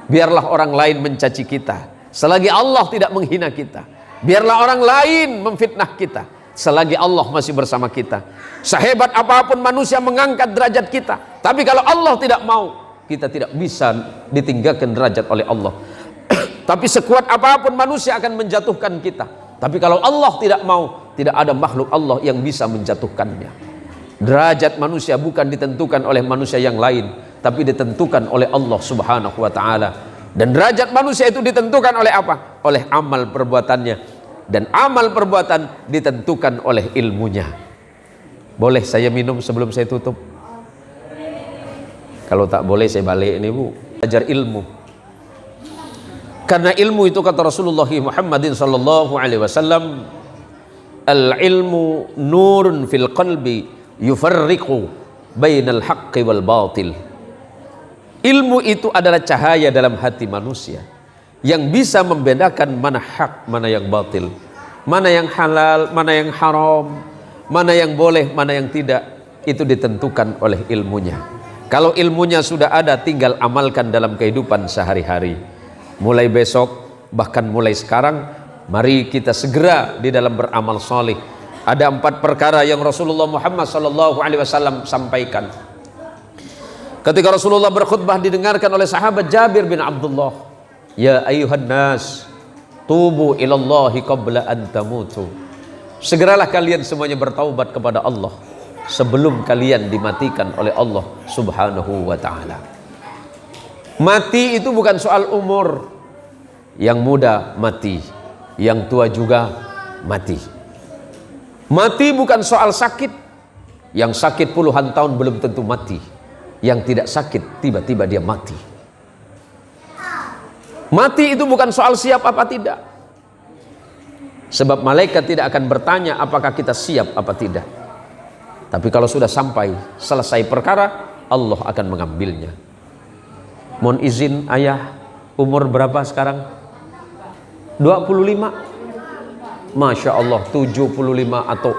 Biarlah orang lain mencaci kita selagi Allah tidak menghina kita. Biarlah orang lain memfitnah kita selagi Allah masih bersama kita. Sehebat apapun manusia mengangkat derajat kita, tapi kalau Allah tidak mau, kita tidak bisa ditinggalkan derajat oleh Allah. Tapi sekuat apapun manusia akan menjatuhkan kita, tapi kalau Allah tidak mau, tidak ada makhluk Allah yang bisa menjatuhkannya. Derajat manusia bukan ditentukan oleh manusia yang lain, tapi ditentukan oleh Allah Subhanahu wa ta'ala. Dan derajat manusia itu ditentukan oleh apa? Oleh amal perbuatannya. Dan amal perbuatan ditentukan oleh ilmunya. Boleh saya minum sebelum saya tutup? Kalau tak boleh saya balik ini, Bu. Belajar ilmu. Karena ilmu itu kata Rasulullah Muhammadin sallallahu alaihi wasallam, al-ilmu nurun fil qalbi yufarriqu bainal haqqi wal batil. Ilmu itu adalah cahaya dalam hati manusia yang bisa membedakan mana hak, mana yang batil, mana yang halal, mana yang haram, mana yang boleh, mana yang tidak. Itu ditentukan oleh ilmunya. Kalau ilmunya sudah ada, tinggal amalkan dalam kehidupan sehari-hari. Mulai besok, bahkan mulai sekarang, mari kita segera di dalam beramal salih. Ada 4 perkara yang Rasulullah Muhammad SAW sampaikan. Ketika Rasulullah berkhutbah didengarkan oleh sahabat Jabir bin Abdullah, ya ayuhan nas, tubu ilallahi qabla an tamutu. Segeralah kalian semuanya bertaubat kepada Allah sebelum kalian dimatikan oleh Allah Subhanahu wa ta'ala. Mati itu bukan soal umur. Yang muda mati, yang tua juga mati. Mati bukan soal sakit. Yang sakit puluhan tahun belum tentu mati. Yang tidak sakit tiba-tiba dia mati. Mati itu bukan soal siap apa tidak. Sebab malaikat tidak akan bertanya apakah kita siap apa tidak. Tapi kalau sudah sampai selesai perkara, Allah akan mengambilnya. Mohon izin ayah, umur berapa sekarang? 25. Masya Allah, 75 atau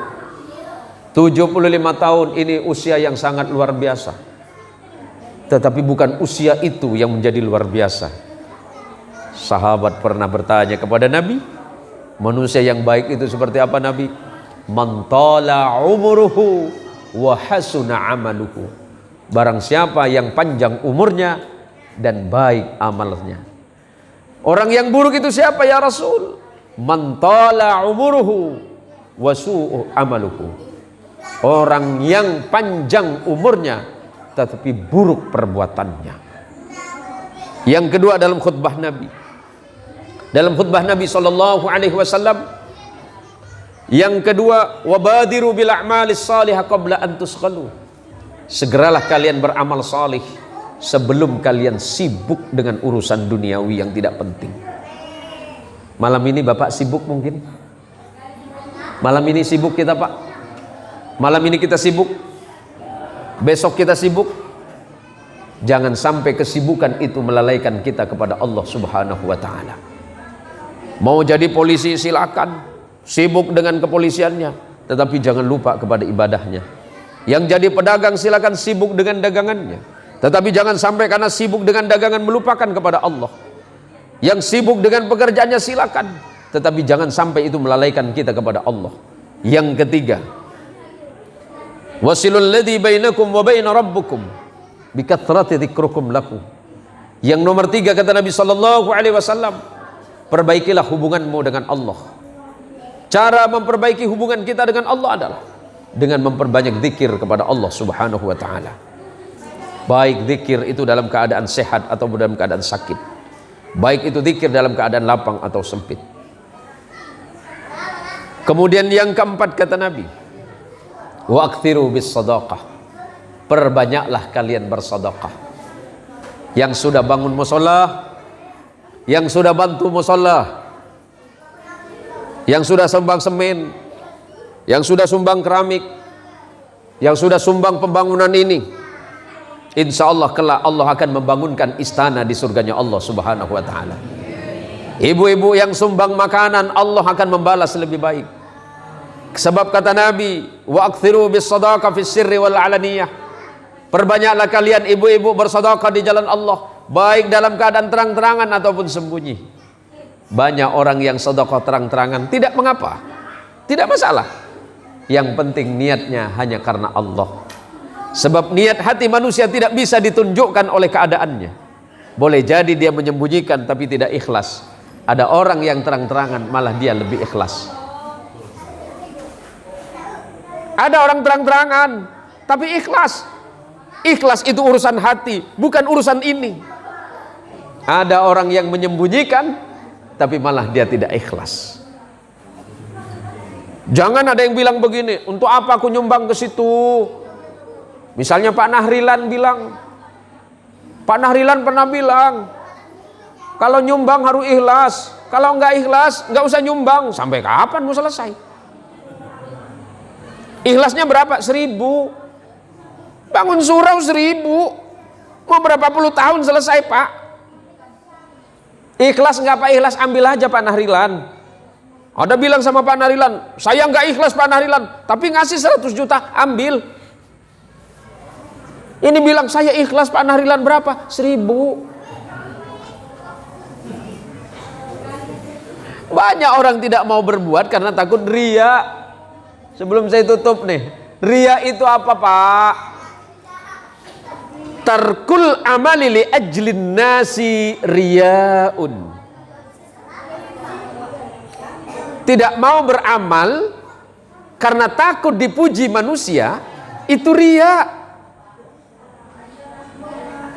75 tahun ini usia yang sangat luar biasa. Tetapi bukan usia itu yang menjadi luar biasa. Sahabat pernah bertanya kepada Nabi, manusia yang baik itu seperti apa Nabi? Man tala umuruhu wa hasuna amaluhu. Barang siapa yang panjang umurnya dan baik amalnya. Orang yang buruk itu siapa ya Rasul? Man tala umuruhu wa su'u amaluhu. Orang yang panjang umurnya tetapi buruk perbuatannya. Yang kedua dalam khutbah Nabi. Dalam khutbah Nabi sallallahu alaihi wasallam yang kedua, wabadiru bil a'malis salihah qabla an tusqalu. Segeralah kalian beramal salih sebelum kalian sibuk dengan urusan duniawi yang tidak penting. Malam ini Bapak sibuk mungkin? Malam ini sibuk kita Pak? Malam ini kita sibuk? Besok kita sibuk? Jangan sampai kesibukan itu melalaikan kita kepada Allah Subhanahu wa ta'ala. Mau jadi polisi silakan, sibuk dengan kepolisiannya, tetapi jangan lupa kepada ibadahnya. Yang jadi pedagang silakan sibuk dengan dagangannya, tetapi jangan sampai karena sibuk dengan dagangan melupakan kepada Allah. Yang sibuk dengan pekerjaannya silakan, tetapi jangan sampai itu melalaikan kita kepada Allah. Yang ketiga, wasilul ladzi bainakum wa baina rabbukum bikathrati dzikrukum lakum. Yang nomor 3 kata Nabi sallallahu alaihi wasallam, perbaikilah hubunganmu dengan Allah. Cara memperbaiki hubungan kita dengan Allah adalah dengan memperbanyak zikir kepada Allah Subhanahu wa ta'ala. Baik zikir itu dalam keadaan sehat atau dalam keadaan sakit. Baik itu zikir dalam keadaan lapang atau sempit. Kemudian yang keempat kata Nabi, wa akthiru bis sadaqah. Perbanyaklah kalian bersedekah. Yang sudah bangun musholla, yang sudah bantu musholla, yang sudah sumbang semen, yang sudah sumbang keramik, yang sudah sumbang pembangunan ini, insya Allah kelak Allah akan membangunkan istana di surganya Allah Subhanahu wa ta'ala. Ibu-ibu yang sumbang makanan, Allah akan membalas lebih baik. Sebab kata Nabi, wa aktsiru bis shadaqah fis sirri wal alaniyah. Perbanyaklah kalian ibu-ibu bersedekah di jalan Allah, baik dalam keadaan terang-terangan ataupun sembunyi. Banyak orang yang sedekah terang-terangan, tidak mengapa, tidak masalah. Yang penting niatnya hanya karena Allah. Sebab niat hati manusia tidak bisa ditunjukkan oleh keadaannya. Boleh jadi dia menyembunyikan tapi tidak ikhlas. Ada orang yang terang-terangan malah dia lebih ikhlas. Ada orang terang-terangan tapi ikhlas. Ikhlas itu urusan hati, bukan urusan ini. Ada orang yang menyembunyikan tapi malah dia tidak ikhlas. Jangan ada yang bilang begini, untuk apa aku nyumbang ke situ? Misalnya Pak Nahrilan bilang, Pak Nahrilan pernah bilang, kalau nyumbang harus ikhlas, kalau enggak ikhlas enggak usah nyumbang. Sampai kapan mau selesai? Ikhlasnya berapa? 1.000. Bangun surau 1.000. Mau berapa puluh tahun selesai, Pak? Ikhlas enggak Pak ikhlas, ambil aja Pak Nahrilan. Ada bilang sama Pak Nahrilan, saya enggak ikhlas Pak Nahrilan, tapi ngasih 100 juta, ambil. Ini bilang saya ikhlas Pak Nahrilan, berapa? 1.000. Banyak orang tidak mau berbuat karena takut ria. Sebelum saya tutup nih, ria itu apa Pak? Tarkul amali li ajlin nasi riyaun. Tidak mau beramal karena takut dipuji manusia, itu ria.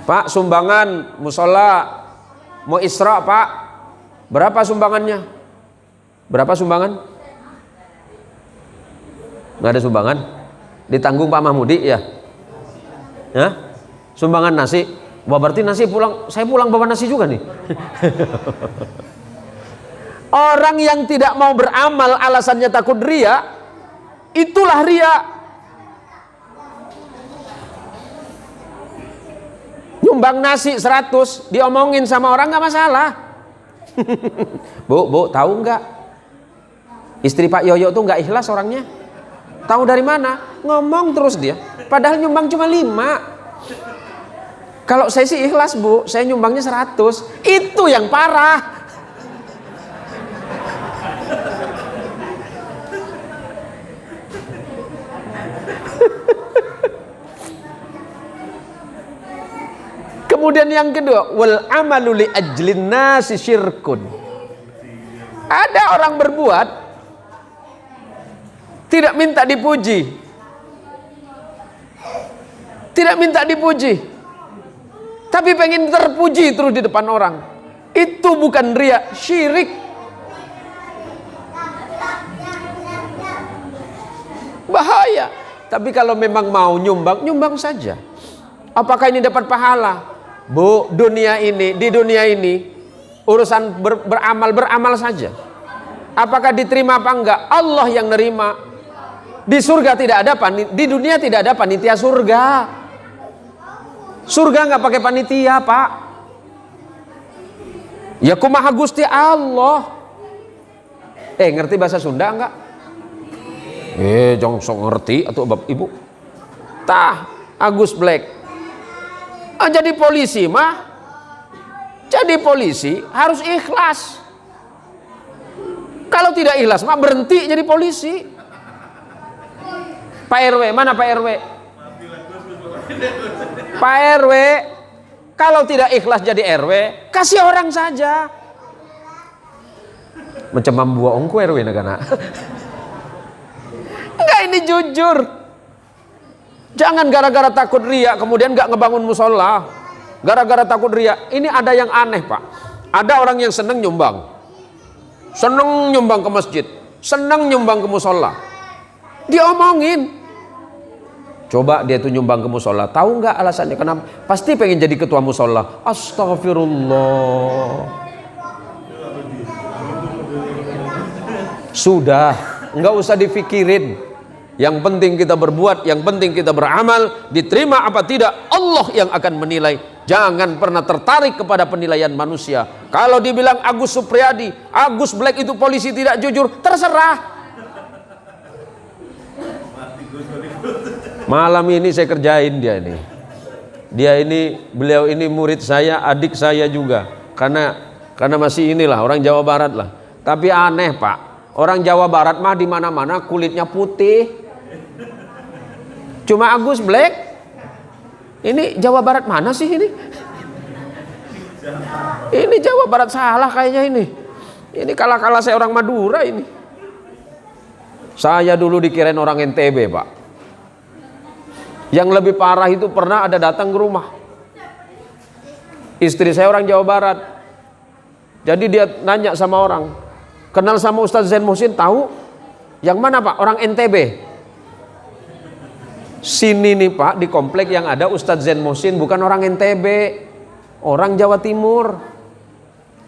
Pak, sumbangan musola mau Isra Pak, berapa sumbangannya? Berapa sumbangan? Nggak ada sumbangan? Ditanggung Pak Mahmudi ya? Ya? Sumbangan nasi? Wah, berarti nasi pulang, saya pulang bawa nasi juga nih. Orang yang tidak mau beramal alasannya takut ria, itulah ria. Nyumbang nasi 100, diomongin sama orang nggak masalah. Bu, tahu nggak? Istri Pak Yoyo tuh nggak ikhlas orangnya. Tahu dari mana? Ngomong terus dia. Padahal nyumbang cuma 5. Kalau saya sih ikhlas Bu, saya nyumbangnya 100. Itu yang parah. Kemudian yang kedua, wal amalu li ajlin nasi syirkun. Ada orang berbuat tidak minta dipuji. Tidak minta dipuji. Tapi pengen terpuji terus di depan orang. Itu bukan riya, syirik. Bahaya. Tapi kalau memang mau nyumbang, nyumbang saja. Apakah ini dapat pahala? Bu, di dunia ini urusan beramal saja. Apakah diterima apa enggak? Allah yang nerima. Di surga tidak ada di dunia tidak ada panitia surga. Surga enggak pakai panitia, Pak. Ya kumaha Gusti Allah. Ngerti bahasa Sunda enggak? Jangan sok ngerti atau Bapak Ibu. Tah, Agus Black. Jadi polisi mah, jadi polisi harus ikhlas. Kalau tidak ikhlas mah berhenti jadi polisi. Pak RW, mana Pak RW? Pak RW, kalau tidak ikhlas jadi RW, kasih orang saja. Macam membuat ongku RW negara. Enggak, ini jujur. Jangan gara-gara takut ria kemudian gak ngebangun musola. Gara-gara takut ria. Ini ada yang aneh Pak. Ada orang yang seneng nyumbang. Seneng nyumbang ke masjid. Seneng nyumbang ke musola. Diomongin. Coba dia tuh nyumbang ke musola. Tahu gak alasannya kenapa? Pasti pengen jadi ketua musola. Astagfirullah. Sudah. Nggak usah difikirin. Yang penting kita berbuat, yang penting kita beramal, diterima apa tidak, Allah yang akan menilai. Jangan pernah tertarik kepada penilaian manusia. Kalau dibilang Agus Supriyadi, Agus Black itu polisi tidak jujur, terserah. Malam ini saya kerjain dia ini. Beliau ini murid saya, adik saya juga. Karena masih inilah orang Jawa Barat lah. Tapi aneh Pak, orang Jawa Barat mah di mana-mana kulitnya putih. Cuma Agus black. Ini Jawa Barat mana sih ini? Ini Jawa Barat salah kayaknya ini. Ini kalah-kalah saya orang Madura ini. Saya dulu dikirain orang NTB Pak. Yang lebih parah itu pernah ada datang ke rumah. Istri saya orang Jawa Barat. Jadi dia nanya sama orang, kenal sama Ustadz Zain Muhsin? Tahu? Yang mana Pak? Orang NTB. Sini nih Pak, di komplek yang ada Ustadz Zain Muhsin bukan orang NTB, orang Jawa Timur.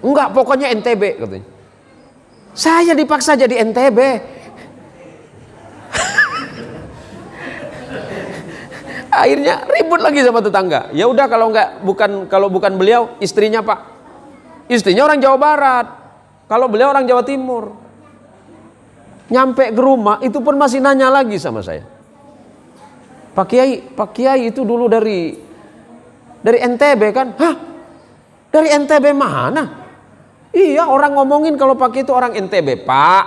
Enggak, pokoknya NTB katanya. Saya dipaksa jadi NTB. Akhirnya ribut lagi sama tetangga. Ya udah kalau bukan beliau, istrinya Pak. Istrinya orang Jawa Barat. Kalau beliau orang Jawa Timur. Nyampe ke rumah itu pun masih nanya lagi sama saya. Pak Kiai itu dulu dari NTB kan? Hah? Dari NTB mana? Iya, orang ngomongin kalau Pak Kiai itu orang NTB. Pak,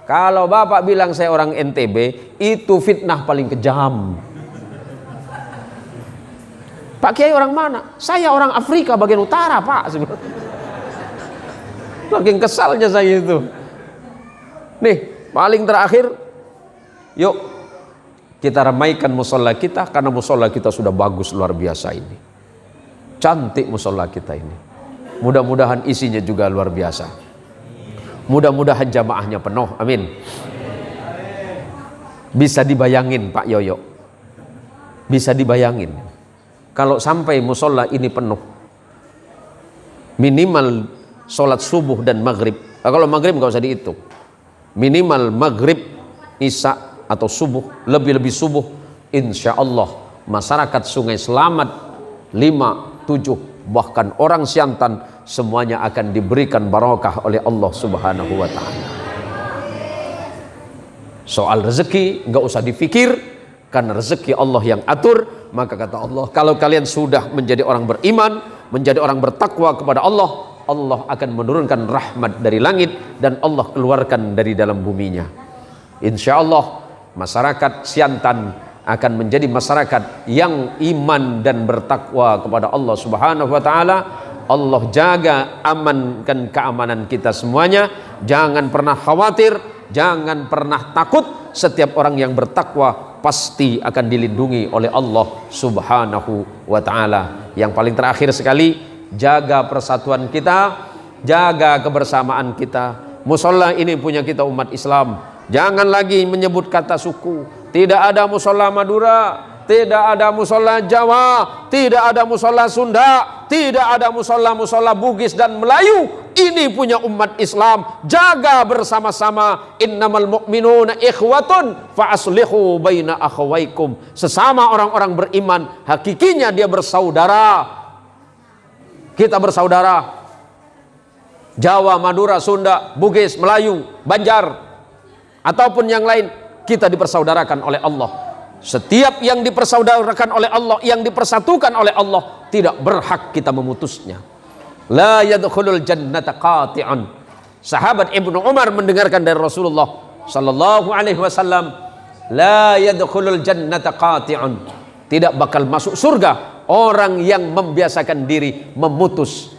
kalau Bapak bilang saya orang NTB, itu fitnah paling kejam. Pak Kiai orang mana? Saya orang Afrika bagian utara Pak. Makin kesalnya saya itu. Nih, paling terakhir, yuk kita ramaikan musola kita, karena musola kita sudah bagus luar biasa ini. Cantik musola kita ini. Mudah-mudahan isinya juga luar biasa. Mudah-mudahan jamaahnya penuh. Amin. Bisa dibayangin Pak Yoyo. Bisa dibayangin. Kalau sampai musola ini penuh, minimal sholat subuh dan maghrib. Kalau maghrib nggak usah dihitung. Minimal maghrib, isya atau subuh, lebih-lebih subuh, insya Allah masyarakat Sungai Selamat 5, 7, bahkan orang Siantan semuanya akan diberikan barokah oleh Allah Subhanahu wa Ta'ala. Soal rezeki nggak usah dipikir, karena rezeki Allah yang atur. Maka kata Allah, kalau kalian sudah menjadi orang beriman, menjadi orang bertakwa kepada Allah, Allah akan menurunkan rahmat dari langit dan Allah keluarkan dari dalam buminya. Insya Allah masyarakat Siantan akan menjadi masyarakat yang iman dan bertakwa kepada Allah Subhanahu wa Ta'ala. Allah jaga, amankan keamanan kita semuanya. Jangan pernah khawatir, jangan pernah takut. Setiap orang yang bertakwa pasti akan dilindungi oleh Allah Subhanahu wa Ta'ala. Yang paling terakhir sekali, jaga persatuan kita, jaga kebersamaan kita. Musola ini punya kita umat Islam. Jangan lagi menyebut kata suku. Tidak ada musola Madura, tidak ada musola Jawa, tidak ada musola Sunda, tidak ada musola Bugis dan Melayu. Ini punya umat Islam. Jaga bersama-sama. Innamal mu'minuna ikhwatun fa aslihu baina akhawaikum. Sesama orang-orang beriman, hakikinya dia bersaudara. Kita bersaudara. Jawa, Madura, Sunda, Bugis, Melayu, Banjar, ataupun yang lain, kita dipersaudarakan oleh Allah. Setiap yang dipersaudarakan oleh Allah, yang dipersatukan oleh Allah, tidak berhak kita memutusnya. La yadkhulul jannata qati'an. Sahabat Ibnu Umar mendengarkan dari Rasulullah sallallahu alaihi wasallam, la yadkhulul jannata qati'an. Tidak bakal masuk surga orang yang membiasakan diri memutus.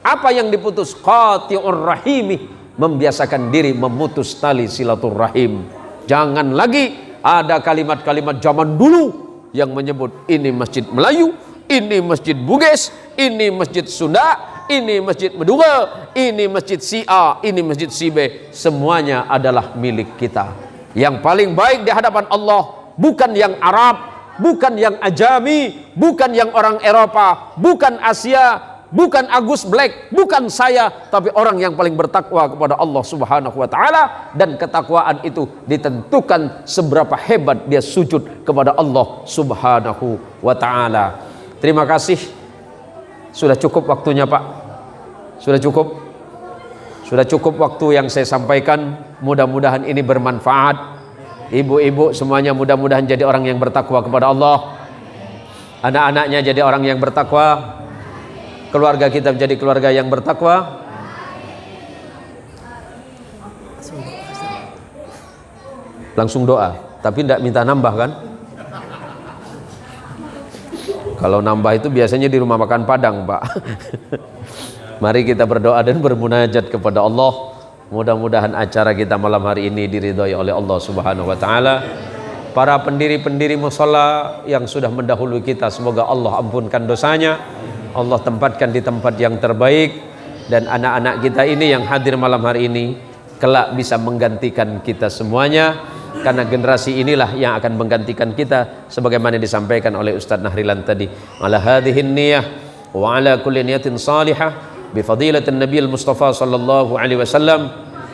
Apa yang diputus? Qati'ur rahimi, membiasakan diri memutus tali silaturahim. Jangan lagi ada kalimat-kalimat zaman dulu yang menyebut ini masjid Melayu, ini masjid Bugis, ini masjid Sunda, ini masjid Madura, ini masjid si A, ini masjid si B. Semuanya adalah milik kita. Yang paling baik di hadapan Allah bukan yang Arab, bukan yang Ajami, bukan yang orang Eropa, bukan Asia, bukan Agus Black, bukan saya, tapi orang yang paling bertakwa kepada Allah Subhanahu wa Ta'ala. Dan ketakwaan itu ditentukan seberapa hebat dia sujud kepada Allah Subhanahu wa Ta'ala. Terima kasih. Sudah cukup waktunya Pak. Sudah cukup waktu yang saya sampaikan. Mudah-mudahan ini bermanfaat. Ibu-ibu semuanya mudah-mudahan jadi orang yang bertakwa kepada Allah. Anak-anaknya jadi orang yang bertakwa. Keluarga kita menjadi keluarga yang bertakwa. Langsung doa, tapi tidak minta nambah kan? Kalau nambah itu biasanya di rumah makan Padang, Pak. Mari kita berdoa dan bermunajat kepada Allah. Mudah-mudahan acara kita malam hari ini diridhai oleh Allah Subhanahu wa taala. Para pendiri-pendiri mushola yang sudah mendahului kita, semoga Allah ampunkan dosanya. Allah tempatkan di tempat yang terbaik, dan anak-anak kita ini yang hadir malam hari ini kelak bisa menggantikan kita semuanya, karena generasi inilah yang akan menggantikan kita sebagaimana disampaikan oleh Ustaz Nahrilan tadi. Ala hadhihin niyah wa ala kulli niyatin salihah بفضيلة النبي المصطفى صلى الله عليه وسلم.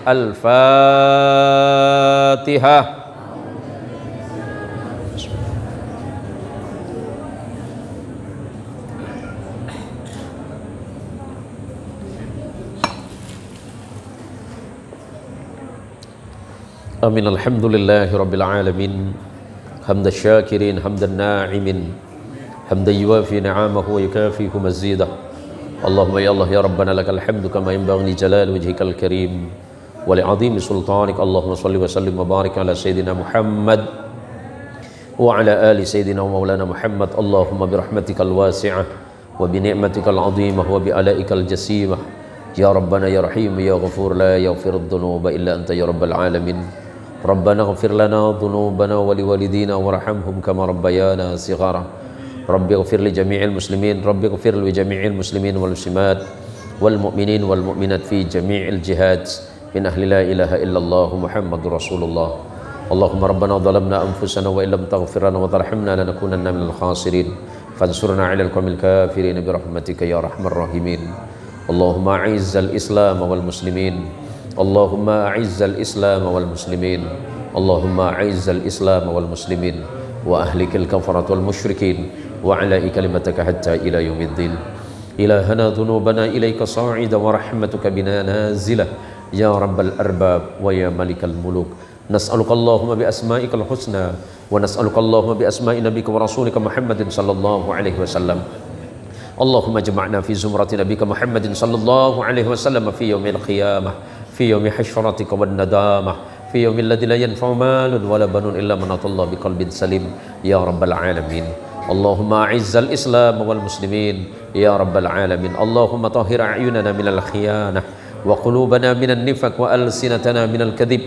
الفاتحة. آمين. الحمد لله رب العالمين حمد الشاكرين حمد الناعمين حمد يوافي نعمه ويكافئ مزيده. اللهم يا الله يا ربنا لك الحمد كما ينبغي لجلال وجهك الكريم ولعظيم سلطانك. اللهم صل وسلم وبارك على سيدنا محمد وعلى آل سيدنا ومولانا محمد. اللهم برحمتك الواسعة وبنعمتك العظيمة وبآلائك الجسيمة يا ربنا يا رحيم يا غفور لا يغفر الذنوب إلا أنت يا رب العالمين. ربنا اغفر لنا ذنوبنا ولوالدينا وارحمهم كما ربيانا صغارا. رب اغفر لجميع المسلمين. رب اغفر لجميع المسلمين والمسلمات والمؤمنين والمؤمنات في جميع الجهات من أهل لا إله إلا الله محمد رسول الله. اللهم ربنا ظلمنا أنفسنا وإن لم تغفر لنا وترحمنا لنكونن من الخاسرين. فانصرنا على القوم الكافرين برحمتك يا أرحم الراحمين. اللهم أعز الإسلام والمسلمين. اللهم أعز الإسلام والمسلمين. اللهم أعز الإسلام والمسلمين وأهلك الكفرة والمشركين وعلى كلمتك حتى إلى يوم الدين. إلهنا ذنوبنا إليك صاعدة ورحمتك بنا نازلة يا رب الأرباب ويا ملك الملوك. نسألك اللهم بأسمائك الحسنى ونسألك اللهم بأسماء نبيك ورسولك محمد صلى الله عليه وسلم. اللهم اجمعنا في زمرة نبيك محمد صلى الله عليه وسلم في يوم القيامة في يوم حشرتك والندامة في يوم الذي لا ينفع مال ولا بنون إلا من أتى الله بقلب سليم يا رب العالمين. اللهم أعز الإسلام والمسلمين يا رب العالمين. اللهم طهر أعيننا من الخيانة وقلوبنا من النفاق وألسنتنا من الكذب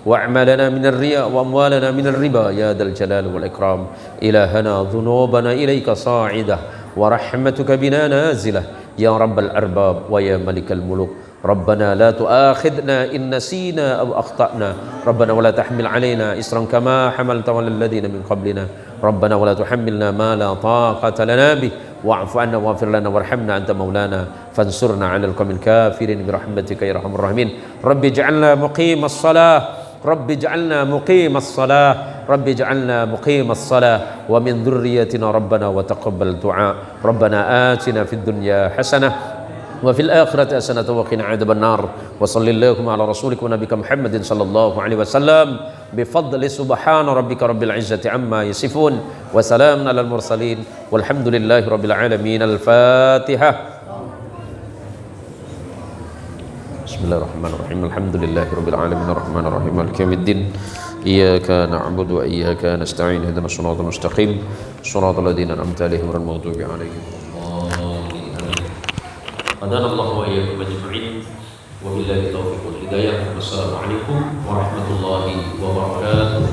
وأعمالنا من الرياء وأموالنا من الربا يا ذا الجلال والإكرام. إلهنا ذنوبنا إليك صاعدة ورحمتك بنا نازلة يا رب الأرباب ويا ملك الملوك. ربنا لا تؤاخذنا إن نسينا أو أخطأنا. ربنا ولا تحمل علينا إصرا كما حملت على الذين من قبلنا. ربنا ولا تحملنا ما لا طاقة لنا به واعف عنا واغفر لنا وارحمنا أنت مولانا فانصرنا على القوم الكافرين برحمتك يا أرحم الراحمين. رب اجعلنا مقيم الصلاة. رب اجعلنا مقيم الصلاة. رب اجعلنا مقيم الصلاة ومن ذريتنا ربنا وتقبل دعاء. ربنا آتنا في الدنيا حسنة وفي الآخرة حسنة وقنا عذاب النار. وصل اللهم على رسولك ونبيك محمد صلى الله عليه وسلم بفضل سبحان ربك رب العزة عما يصفون وسلام على المرسلين والحمد لله رب العالمين. الفاتحة. بسم الله الرحمن الرحيم. الحمد لله رب العالمين الرحمن الرحيم مالك يوم الدين. إياك نعبد وإياك نستعين اهدنا الصراط المستقيم صراط الذين أنعمت عليهم غير المغضوب عليهم Adana Allah wa iyyakum ajma'in. Wabillahi taufiq wal hidayah. Wassalamu alaikum warahmatullahi wabarakatuh.